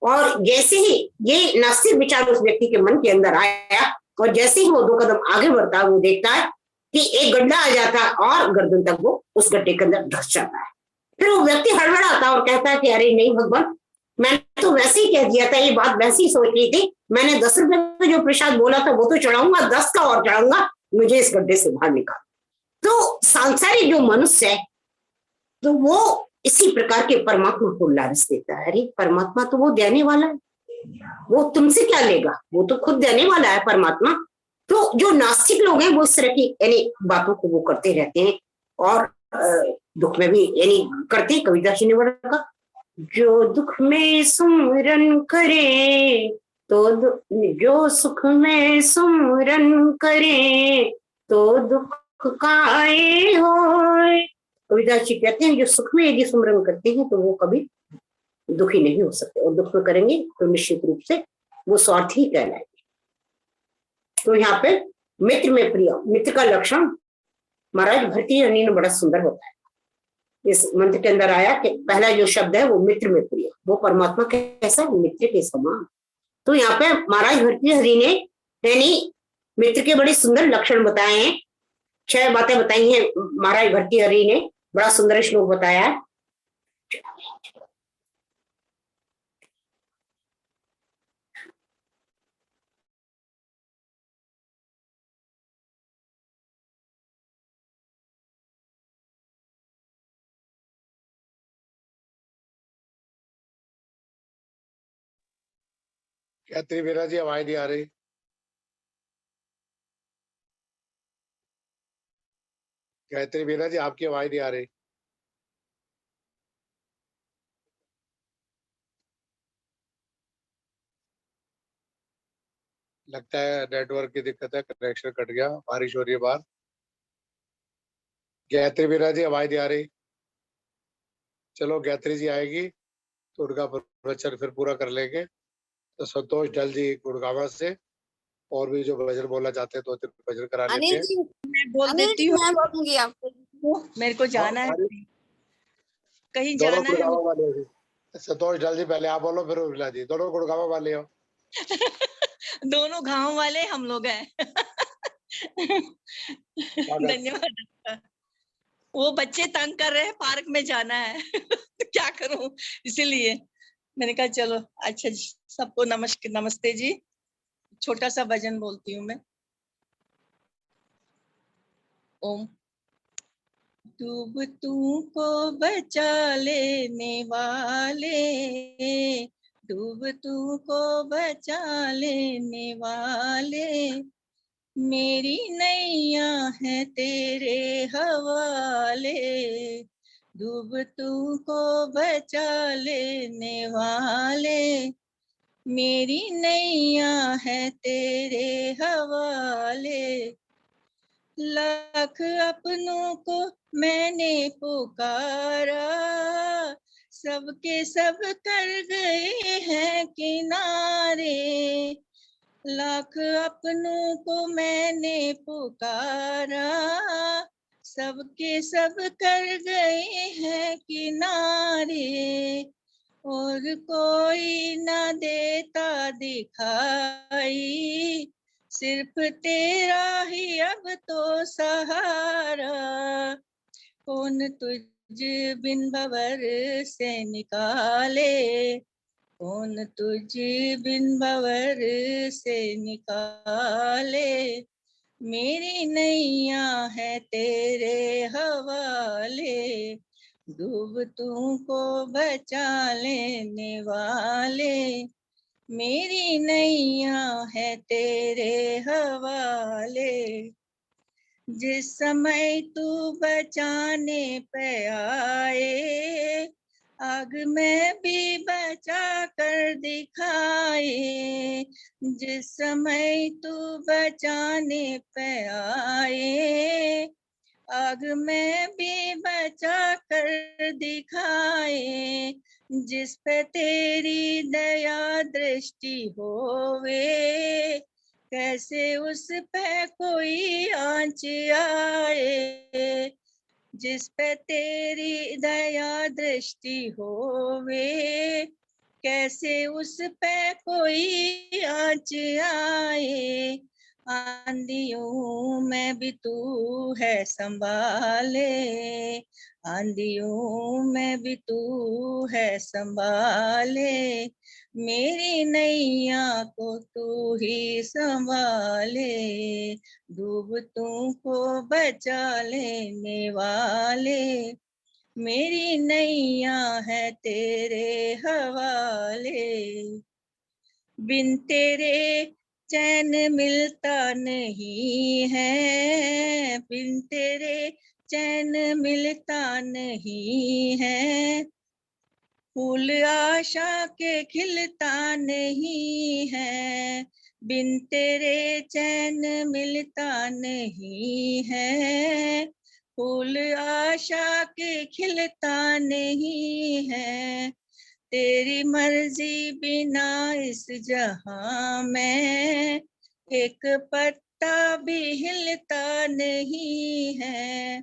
और जैसे ही ये नास्तिक विचार उस व्यक्ति के मन के अंदर आया और जैसे ही वो 2 कदम आगे बढ़ता है वो देखता है कि एक गड्ढा आ जाता है और गर्दन तक वो उस गड्ढे के अंदर धंस जाता है। फिर वो व्यक्ति हड़बड़ाता और कहता है कि अरे नहीं भगवान, मैंने तो वैसे ही कह दिया था, ये बात वैसे ही सोच ली थी, मैंने 10 रुपए का जो प्रसाद बोला था वो तो चढ़ाऊंगा, 10 का और चढ़ाऊंगा, मुझे इस गड्ढे से बाहर निकाल। तो सांसारिक जो मनुष्य है तो वो इसी प्रकार के परमात्मा को लालच देता है। अरे परमात्मा तो वो देने वाला है, वो तुमसे क्या लेगा, वो तो खुद देने वाला है परमात्मा। तो जो नास्तिक लोग हैं वो इस तरह की यानी बातों को वो करते रहते हैं और दुख में भी यानी करते हैं। कविदास जी ने बोला, जो दुख में सुमरन करे तो जो सुख में सुमरन करे तो दुख काए होए। कविदास जी कहते हैं जो सुख में यदि सुमरन करते हैं तो वो कभी दुखी नहीं हो सकते, और दुख में करेंगे तो निश्चित रूप से वो स्वार्थी कहलाएंगे। तो यहाँ पे मित्र में प्रिय, मित्र का लक्षण महाराज भरती हरि ने बड़ा सुंदर बताया। इस मंत्र के अंदर आया कि पहला जो शब्द है वो मित्र में प्रिय, वो परमात्मा कैसा, मित्र के समान। तो यहाँ पे महाराज भरती हरि ने यानी मित्र के बड़े सुंदर लक्षण बताए हैं, 6 बातें बताई हैं महाराज भरती हरि ने, बड़ा सुंदर श्लोक बताया है। क्या त्रिवेरा जी आवाज नहीं आ रही? गायत्री वीरा जी आपकी आवाज नहीं आ रही। लगता है नेटवर्क की दिक्कत है, कनेक्शन कट गया, बारिश हो रही है बाहर। गायत्री वीरा जी आवाज नहीं आ रही। चलो गायत्री जी आएगी तो उनका प्रवचन फिर पूरा कर लेंगे। तो संतोष ढल जी गुड़गावा से और भी जो भजन बोलना चाहते हैं तो भजन करा लेते अनिल हैं। जी मैं बोल देती हूँ, मैं बोलूंगी आपको, मेरे को जाना है कहीं, दोनों जाना है। गुड़गावा वाले हो। संतोष ढल जी पहले आप बोलो फिर उर्मिला जी, दोनों गुड़गावा वाले हो। दोनों गांव वाले हम लोग हैं। धन्यवाद आपका। वो बच्चे तंग कर रहे हैं, पार्क में जाना है। क्या करूं, इसीलिए मैंने कहा चलो। अच्छा जी, सबको नमस्ते जी। छोटा सा भजन बोलती हूँ मैं। ओम। डूबतू को बचा लेने वाले, डूबतू को बचा लेने वाले, मेरी नैया है तेरे हवाले, डूबतू को बचा लेने वाले, मेरी नैया है तेरे हवाले, लाख अपनों को मैंने पुकारा, सबके सब कर गए हैं किनारे, लाख अपनों को मैंने पुकारा, सबके सब कर गए हैं किनारे, और कोई न देता दिखाई, सिर्फ तेरा ही अब तो सहारा, कौन तुझ बिन भंवर से निकाले, कौन तुझ बिन भंवर से निकाले, मेरी नैया है तेरे हवाले, डूबतू को बचा लेने वाले, मेरी नैया है तेरे हवाले, जिस समय तू बचाने पे आए, आग में भी बचा कर दिखाए, जिस समय तू बचाने पे आए, आग में भी बचा कर दिखाए, जिस पे तेरी दया दृष्टि होवे, कैसे उस पे कोई आँच आए, जिस पे तेरी दया दृष्टि होवे, कैसे उस पे कोई आँच आए, आंधियों में भी तू है संभाले, आंधियों में भी तू है संभाले, मेरी नैया को तू ही संभाले, डूबतू को बचा लेने वाले, मेरी नैया है तेरे हवाले, बिन तेरे चैन मिलता नहीं है, बिन तेरे चैन मिलता नहीं है, फूल आशा के खिलता नहीं है, बिन तेरे चैन मिलता नहीं है, फूल आशा के खिलता नहीं है, तेरी मर्जी बिना इस जहां में एक पत्ता भी हिलता नहीं है,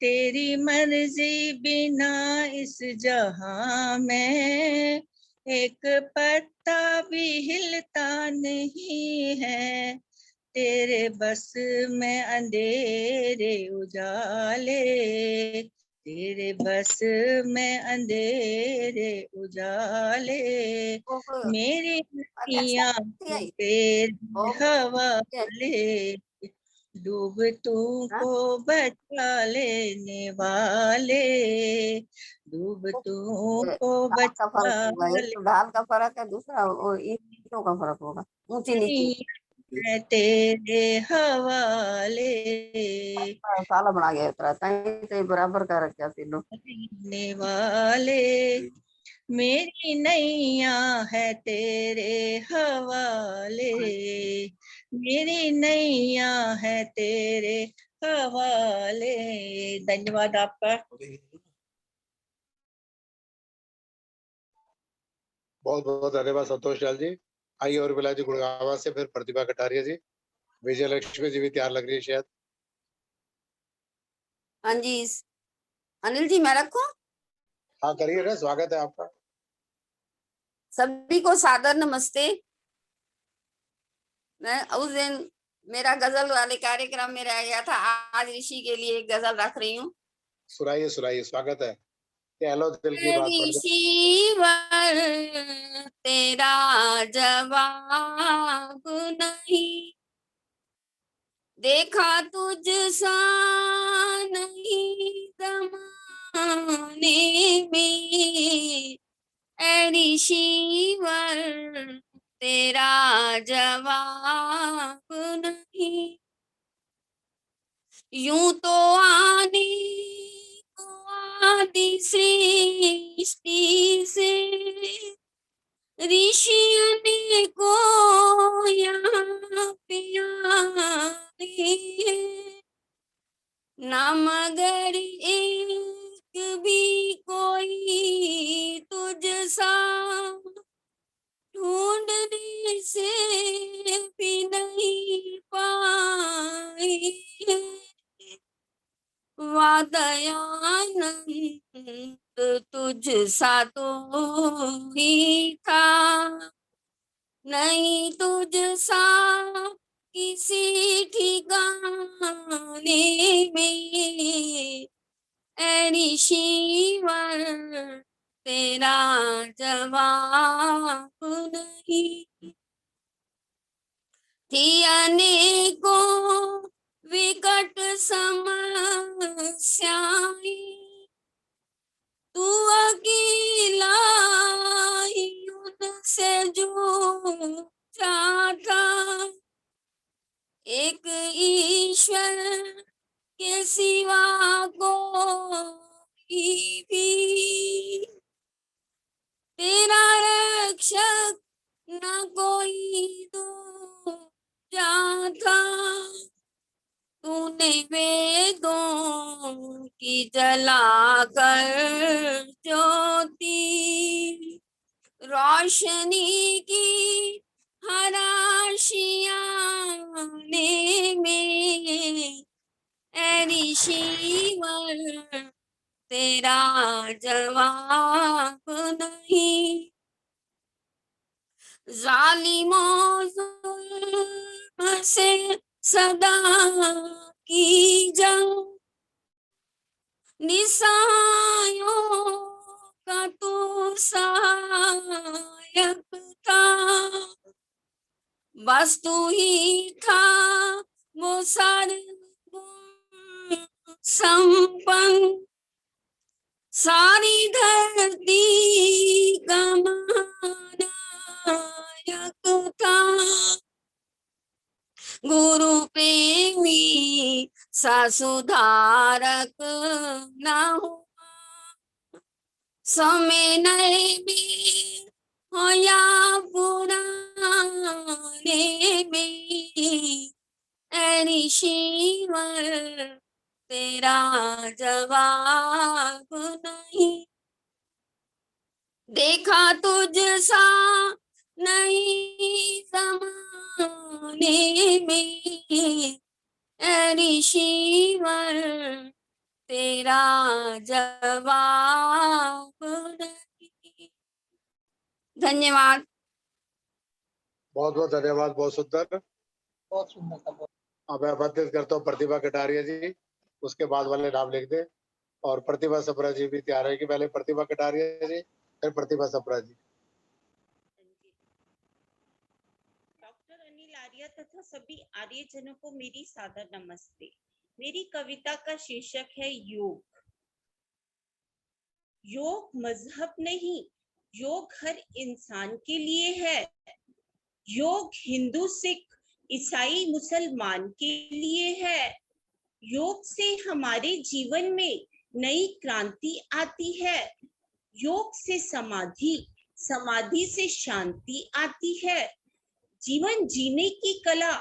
तेरी मर्जी बिना इस जहां में एक पत्ता भी हिलता नहीं है, तेरे बस में अंधेरे उजाले, तेरे बस में अंधेरे उजाले, मेरी नैया तेरे हवाले, डूबतू को बचा लेने वाले, डूबतू को बचा ले, ढाल का फर्क है, दूसरा वो ईंटों का फर्क होगा, ऊंची नीची मैं तेरे हवाले, साला बना गया उतरा तई बराबर कर रखा तीनों लेने वाले, मेरी नैया है तेरे हवाले, मेरी नैया है तेरे हवाले। धन्यवाद आपका। बहुत बहुत धन्यवाद संतोष लाल जी। आइए और बिला जी गुड़गावा से, फिर प्रतिभा कटारिया जी, विजय लक्ष्मी जी भी तैयार लग रही है शायद। हाँ जी अनिल जी मैं रखूं? हाँ करिए ना, स्वागत है आपका। सभी को सादर नमस्ते। मैं उस दिन मेरा गजल वाले कार्यक्रम में रह गया था, आज ऋषि के लिए एक गजल रख रही हूँ। सुनाइए सुनाइए, स्वागत है। हेलो दिल की बात पढ़ दो। ऋषिवर तेरा जवाब नहीं, देखा तुझ सा नहीं ज़माने में, ऐ ऋषिवर तेरा जवाब नहीं। यूं तो आने को आदि सृष्टि से ऋषि को यहाँ पे आने ना, मगर एक भी कोई तुझ सा ढूंढने से भी नहीं पाए। दयानंद तुझ सा तो ही था, नहीं तुझ सा किसी ठिकाने में, ऐ ऋषिवर तेरा जवाब नहीं। थी अनेकों विकट समस्याएं, तू अकेला ही उनसे जूझा था, एक ईश्वर के सिवा कोई भी तेरा रक्षक न कोई दूजा था। तूने वेदों की जलाकर ज्योति रोशनी की हर आशियाने में, ऐ ऋषिवर तेरा जवाब नहीं। जालिमों जुल्म से सदा की जंग, निसायों का तू सहायक था, बस तू ही था वो सर्वगुण संपन्न, सारी धरती का नायक था। गुरु प्रेमी सा सुधारक न हुआ, समय नए में हो या पुराने में, ऐ ऋषिवर तेरा जवाब नहीं। देखा तुझ सा नहीं ज़माने में, ऐ ऋषिवर तेरा जवाब नहीं। धन्यवाद। बहुत बहुत धन्यवाद, बहुत सुंदर। बहुत सुंदर था। अब मैं आमंत्रित करता हूँ प्रतिभा कटारिया जी, उसके बाद वाले नाम लिख दे। और प्रतिभा सप्रा जी भी तैयार रहेगी, पहले प्रतिभा कटारिया जी फिर प्रतिभा सप्रा जी। डॉक्टर अनिल आर्य तथा सभी आर्यजनों को मेरी सादर नमस्ते। मेरी कविता का शीर्षक है योग। योग मजहब नहीं, योग हर इंसान के लिए है। योग हिंदू, सिख, ईसाई, मुसलमान के लिए है। योग से हमारे जीवन में नई क्रांति आती है। योग से समाधि, समाधि से शांति आती है। जीवन जीने की कला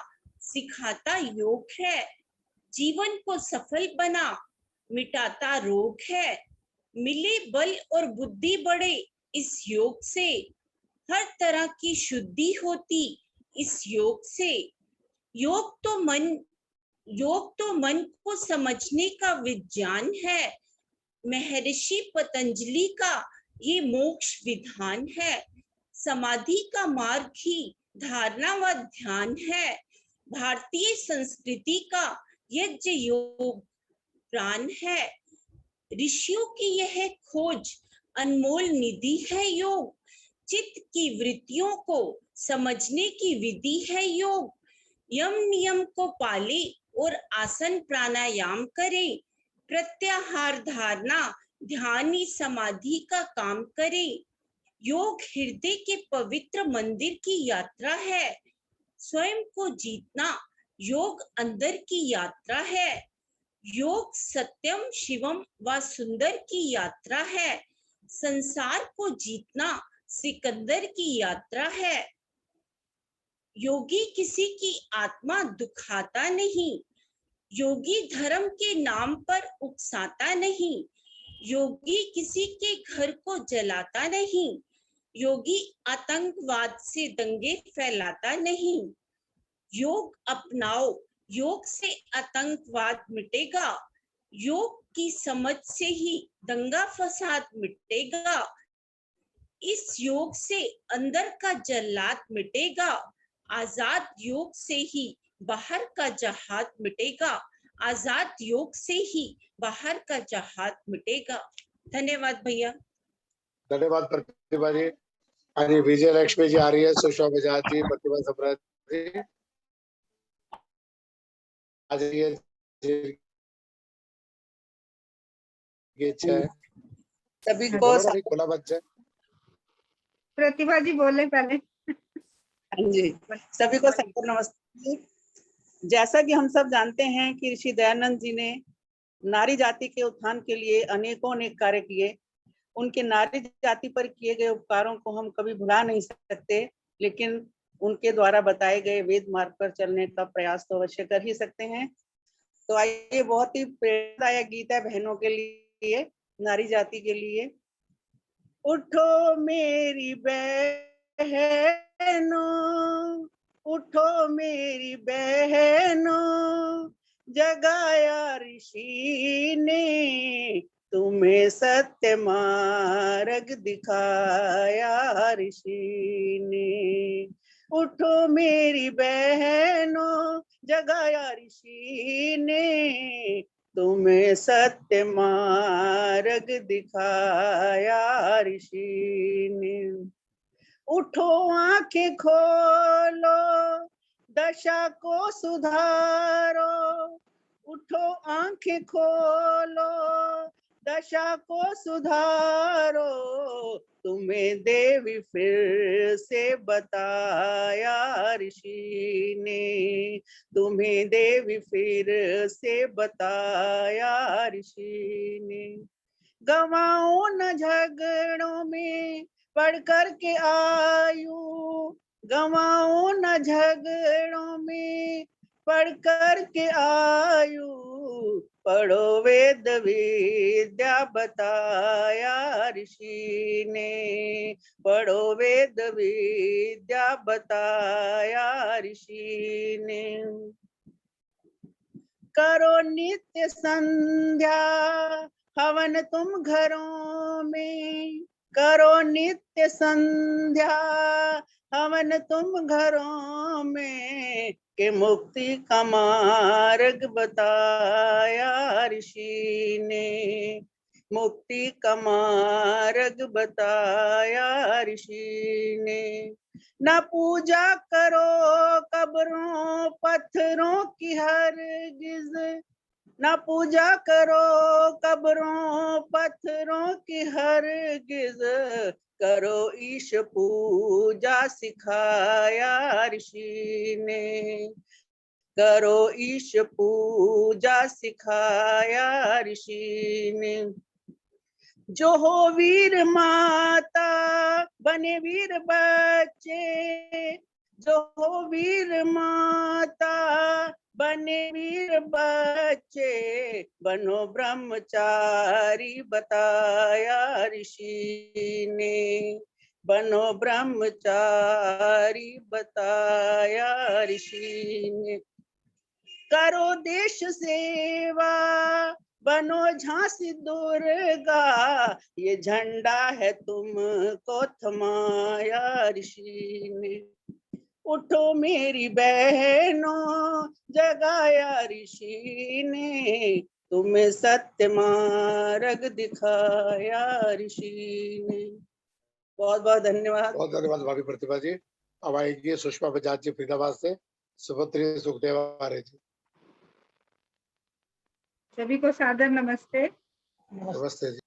सिखाता योग है। जीवन को सफल बना मिटाता रोग है। मिले बल और बुद्धि बढ़े इस योग से। हर तरह की शुद्धि होती इस योग से। योग तो मन को समझने का विज्ञान है। महर्षि पतंजलि का ये मोक्ष विधान है। समाधि का मार्ग ही धारणा व ध्यान है। भारतीय संस्कृति का यज्ञ योग प्राण है। ऋषियों की यह खोज अनमोल निधि है योग। चित्त की वृत्तियों को समझने की विधि है योग। यम नियम को पाले और आसन प्राणायाम करे। प्रत्याहार धारणा ध्यान समाधि का काम करे। योग हृदय के पवित्र मंदिर की यात्रा है। स्वयं को जीतना योग अंदर की यात्रा है। योग सत्यम शिवम व सुंदर की यात्रा है। संसार को जीतना सिकंदर की यात्रा है। योगी किसी की आत्मा दुखाता नहीं। योगी धर्म के नाम पर उकसाता नहीं। योगी किसी के घर को जलाता नहीं। योगी आतंकवाद से दंगे फैलाता नहीं। योग अपनाओ, योग से आतंकवाद मिटेगा। योग की समझ से ही दंगा फसाद मिटेगा। इस योग से अंदर का जल्लाद मिटेगा। आजाद योग से ही बाहर का जहाद मिटेगा। आजाद योग से ही बाहर का जहाद मिटेगा। धन्यवाद भैया। धन्यवाद प्रतिभा जी। अरे विजय लक्ष्मी जी आ रही है, सुषमा बजाज जी, प्रतिभा सम्राट जी आ जाइए। सभी को खुला बच्चा प्रतिभा जी बोले पहले। हाँ जी, सभी को सबको नमस्ते। जैसा कि हम सब जानते हैं कि ऋषि दयानंद जी ने नारी जाति के उत्थान के लिए अनेकों अनेक कार्य किए। उनके नारी जाति पर किए गए उपकारों को हम कभी भुला नहीं सकते, लेकिन उनके द्वारा बताए गए वेद मार्ग पर चलने का प्रयास तो अवश्य कर ही सकते हैं। तो आइए, बहुत ही प्रेरणादायक गीत है बहनों के लिए, नारी जाति के लिए। उठो मेरी बहनों, उठो मेरी बहनों, जगाया ऋषि ने तुम्हें सत्य मार्ग दिखाया ऋषि ने। उठो मेरी बहनों, जगाया ऋषि ने तुम्हें सत्य मार्ग दिखाया ऋषि ने। उठो आंखें खोलो, दशा को सुधारो। उठो आंखें खोलो, दशा को सुधारो। तुम्हें देवी फिर से बताया ऋषि ने। तुम्हें देवी फिर से बताया ऋषि ने। गवाओ न झगड़ों में पढ़ कर के आयु। गवाओ न झगड़ों में पढ़ कर के आयु। पढ़ो वेद विद्या बताया ऋषि ने। पढ़ो वेद विद्या बताया ऋषि ने। करो नित्य संध्या हवन तुम घरों में। करो नित्य संध्या हवन तुम घरों में। के मुक्ति का मार्ग बताया ऋषि ने। मुक्ति का मार्ग बताया ऋषि ने। न पूजा करो कब्रों पत्थरों की हरगिज। न पूजा करो कब्रों पत्थरों की हरगिज। करो ईश पूजा सिखाया ऋषि ने। करो ईश पूजा सिखाया ऋषि ने। जो हो वीर माता बने वीर बच्चे। जो हो वीर माता बने वीर बच्चे। बनो ब्रह्मचारी बताया ऋषि ने। बनो ब्रह्मचारी बताया ऋषि ने। करो देश सेवा बनो झांसी दुर्गा। ये झंडा है तुमको थमाया ऋषि ने। उठो मेरी बहनों, जगाया ऋषि ने, तुम्हें सत्य मार्ग दिखाया ऋषि ने। बहुत बहुत धन्यवाद। बहुत धन्यवाद भाभी प्रतिभा जी। अब आएगी सुषमा बजाज जी फरीदाबाद से, सुभद्री सुखदेव आर्य जी। सभी को सादर नमस्ते। नमस्ते जी।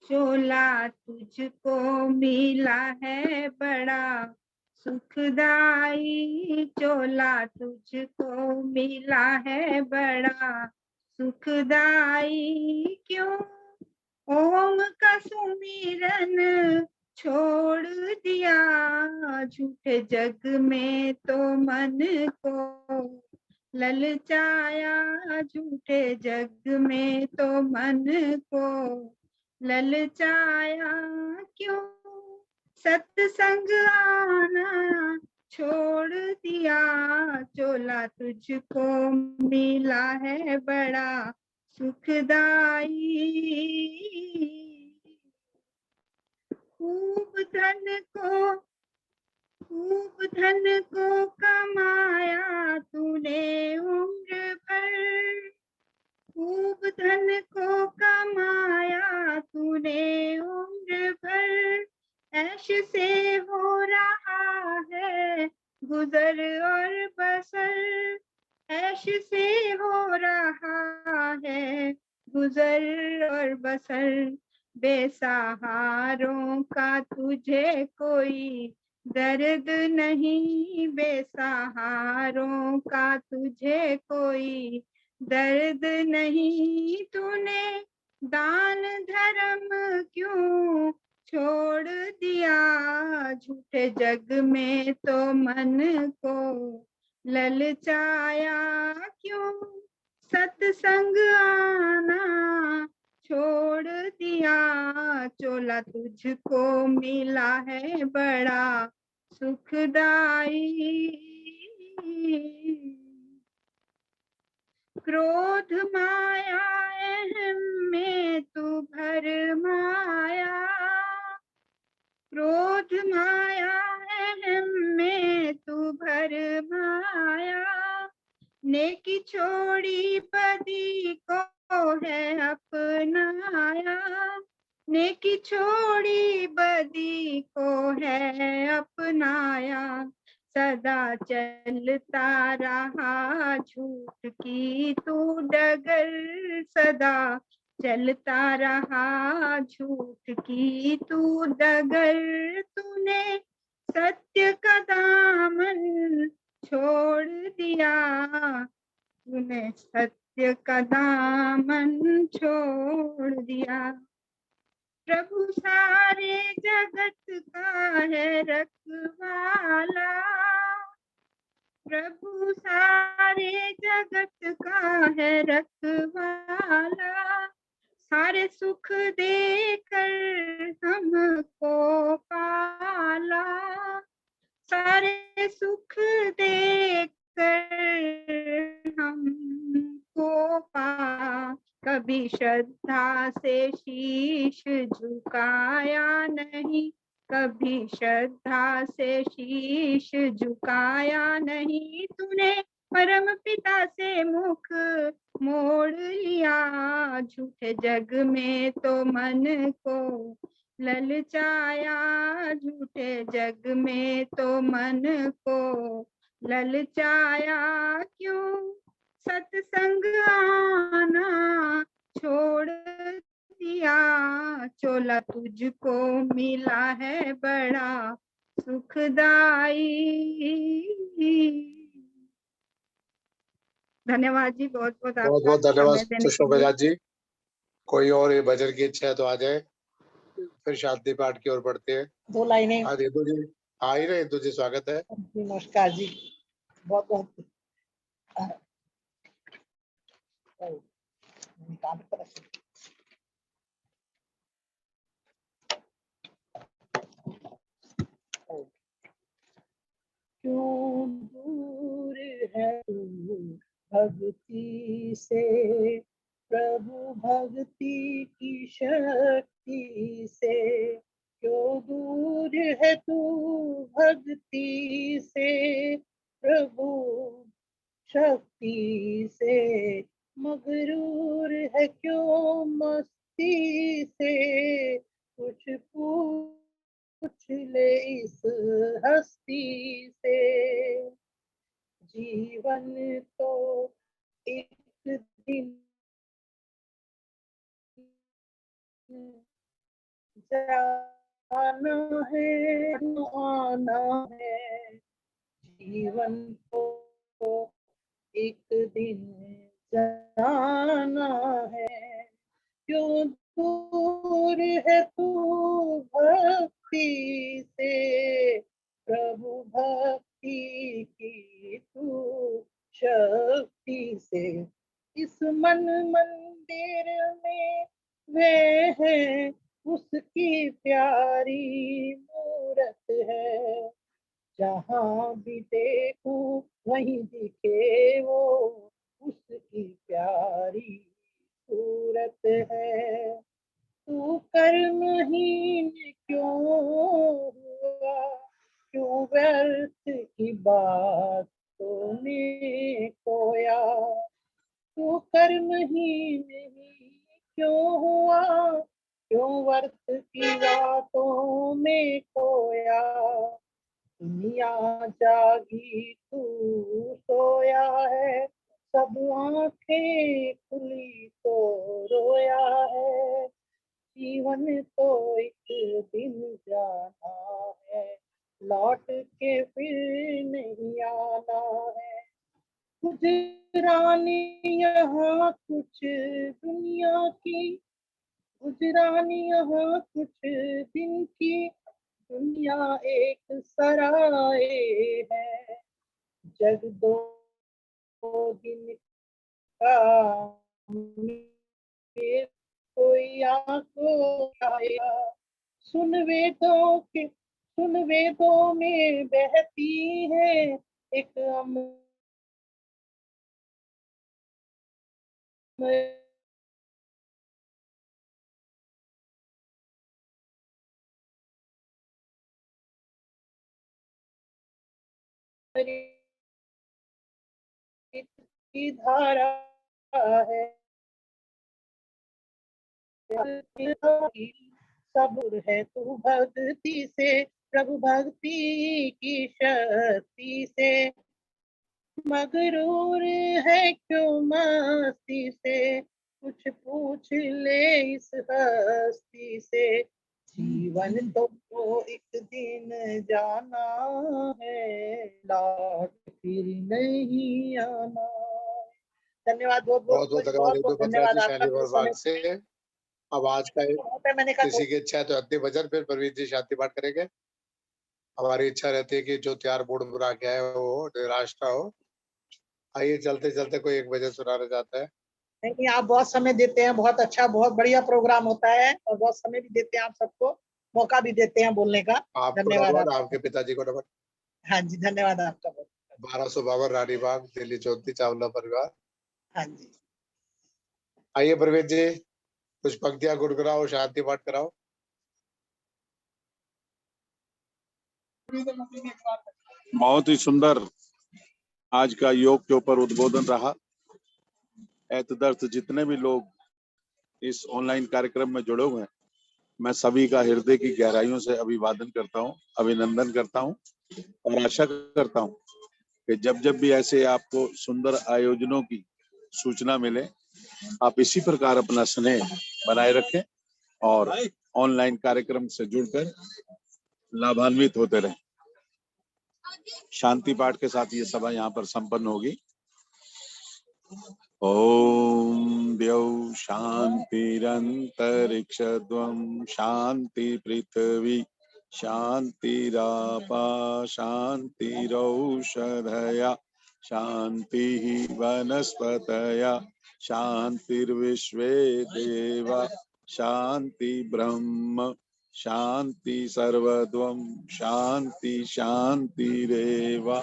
चोला तुझको मिला है बड़ा सुखदाई, चोला तुझको मिला है बड़ा सुखदाई, क्यों ओम का सुमिरन छोड़ दिया, झूठे जग में तो मन को ललचाया, झूठे जग में तो मन को ललचाया, क्यों सत्संग आना छोड़ दिया, चोला तुझको मिला है बड़ा सुखदाई। खूब धन को कमाया तूने उम्र भर, खूब धन को कमाया तूने उम्र भर, ऐश से हो रहा है गुजर और बसर, ऐश से हो रहा है गुजर और बसर, बेसहारों का तुझे कोई दर्द नहीं, बेसहारों का तुझे कोई दर्द नहीं, तूने दान धर्म क्यों छोड़ दिया, झूठे जग में तो मन को ललचाया, क्यों सत्संग आना छोड़ दिया, चोला तुझको मिला है बड़ा सुखदाई। क्रोध माया अहम में तू भर माया, क्रोध माया अहम में तू भर माया, नेकी छोड़ी बदी को है अपनाया, नेकी छोड़ी बदी को है अपनाया, सदा चलता रहा झूठ की तू डगर, सदा चलता रहा झूठ की तू डगर, तूने सत्य का दामन छोड़ दिया, तूने सत्य का दामन छोड़ दिया, प्रभु सारे जगत का है रखवाला, प्रभु सारे जगत का है रखवाला, सारे सुख देकर हमको पाला, सारे सुख देकर हमको पा, कभी श्रद्धा से शीश झुकाया नहीं, कभी श्रद्धा से शीश झुकाया नहीं, तूने परम पिता से मुख मोड़ लिया, झूठे जग में तो मन को ललचाया, झूठे जग में तो मन को ललचाया, क्यों सत्संग आना छोड़ दिया, चोला तुझको मिला है बड़ा सुखदाई। धन्यवाद जी, बहुत बहुत बहुत बहुत धन्यवाद सुषमा बजाज जी। कोई और ये भजन की इच्छा है तो आ जाए, फिर शांति पाठ की ओर बढ़ते हैं। दो लाइनें। आज इंदु जी आई ना, इंदु जी स्वागत है। नमस्कार जी, बहुत बहुत क्यों दूर है तू भक्ति से, प्रभु भक्ति की शक्ति से, क्यों दूर है तू भक्ति से प्रभु, शक्ति से मगरूर है क्यों मस्ती से, कुछ पूछ ले इस हस्ती से। जीवन तो एक दिन जाना है आना है, जीवन को एक दिन जाना है। क्यों दूर है तू भक्ति से प्रभु, भक्ति की तू शक्ति से। इस मन मंदिर में वे है उसकी प्यारी मूरत है, जहाँ भी देखूं वहीं दिखे वो उसकी प्यारी सूरत है। तू कर्महीन क्यों हुआ, क्यों व्यर्थ की बातों में खोया, तू कर्महीन क्यों हुआ, क्यों व्यर्थ की बातों में खोया। दुनिया जागी तू सोया है, सब आंखें खुली तो रोया है। जीवन तो एक दिन जाना है, लौट के फिर नहीं आना है। गुजरानी यहाँ कुछ दुनिया की, गुजरानी यहाँ कुछ दिन की, दुनिया एक सराय है। जग दो दिन का कोई आंखों आया। सुन वेदों में बहती है एक की धारा है। सबूर है तू भक्ति से प्रभु, भक्ति की शक्ति से मगरूर है क्यों मस्ती से, कुछ पूछ ले इस हस्ती से। जीवन तो एक दिन जाना है, लौट फिर नहीं आना। धन्यवाद, बहुत बहुत धन्यवाद आपका। से अब आज का मैंने कहा किसी की इच्छा है तो अति भजन, फिर परवीन जी शांति पाठ करेंगे। हमारी इच्छा रहती है कि जो त्यार बूढ़ बुरा गया है वो निराश ना हो। आइए चलते चलते कोई एक भजन सुनाने जाता है। नहीं, आप बहुत समय देते हैं, बहुत अच्छा, बहुत बढ़िया प्रोग्राम होता है और बहुत समय भी देते हैं, आप सबको मौका भी देते हैं बोलने का। धन्यवाद आपके पिताजी को नमन। हाँ जी, धन्यवाद आपका बहुत। 1252 रानी बाग, दिल्ली 34, चावला परिवार। हाँ जी, आइए प्रवीण जी कुछ पंक्तियां गुनगुनाओ, शांति पाठ कराओ। बहुत ही सुंदर आज का योग के ऊपर उद्बोधन रहा। एतदर्थ जितने भी लोग इस ऑनलाइन कार्यक्रम में जुड़े हुए हैं, मैं सभी का हृदय की गहराइयों से अभिवादन करता हूं, अभिनंदन करता हूं और आशा करता हूं कि जब जब भी ऐसे आपको सुंदर आयोजनों की सूचना मिले, आप इसी प्रकार अपना स्नेह बनाए रखें और ऑनलाइन कार्यक्रम से जुड़कर लाभान्वित होते रहें। शांति पाठ के साथ ये सभा यहाँ पर संपन्न होगी। ओम द्यौ शांतिरंतरिक्षद्वं शांति पृथ्वी शांतिरापा शांतिरौषधया शांति वनस्पतया शांतिर्विश्वे देवा शांति ब्रह्म शांति सर्वद्वं शांति शांतिरेव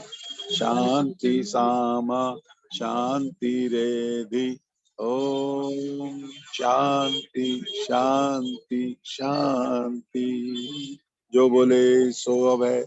शांति सामा शांतिरेधि ओम शांति शांति शांति। जो बोले सो अब है।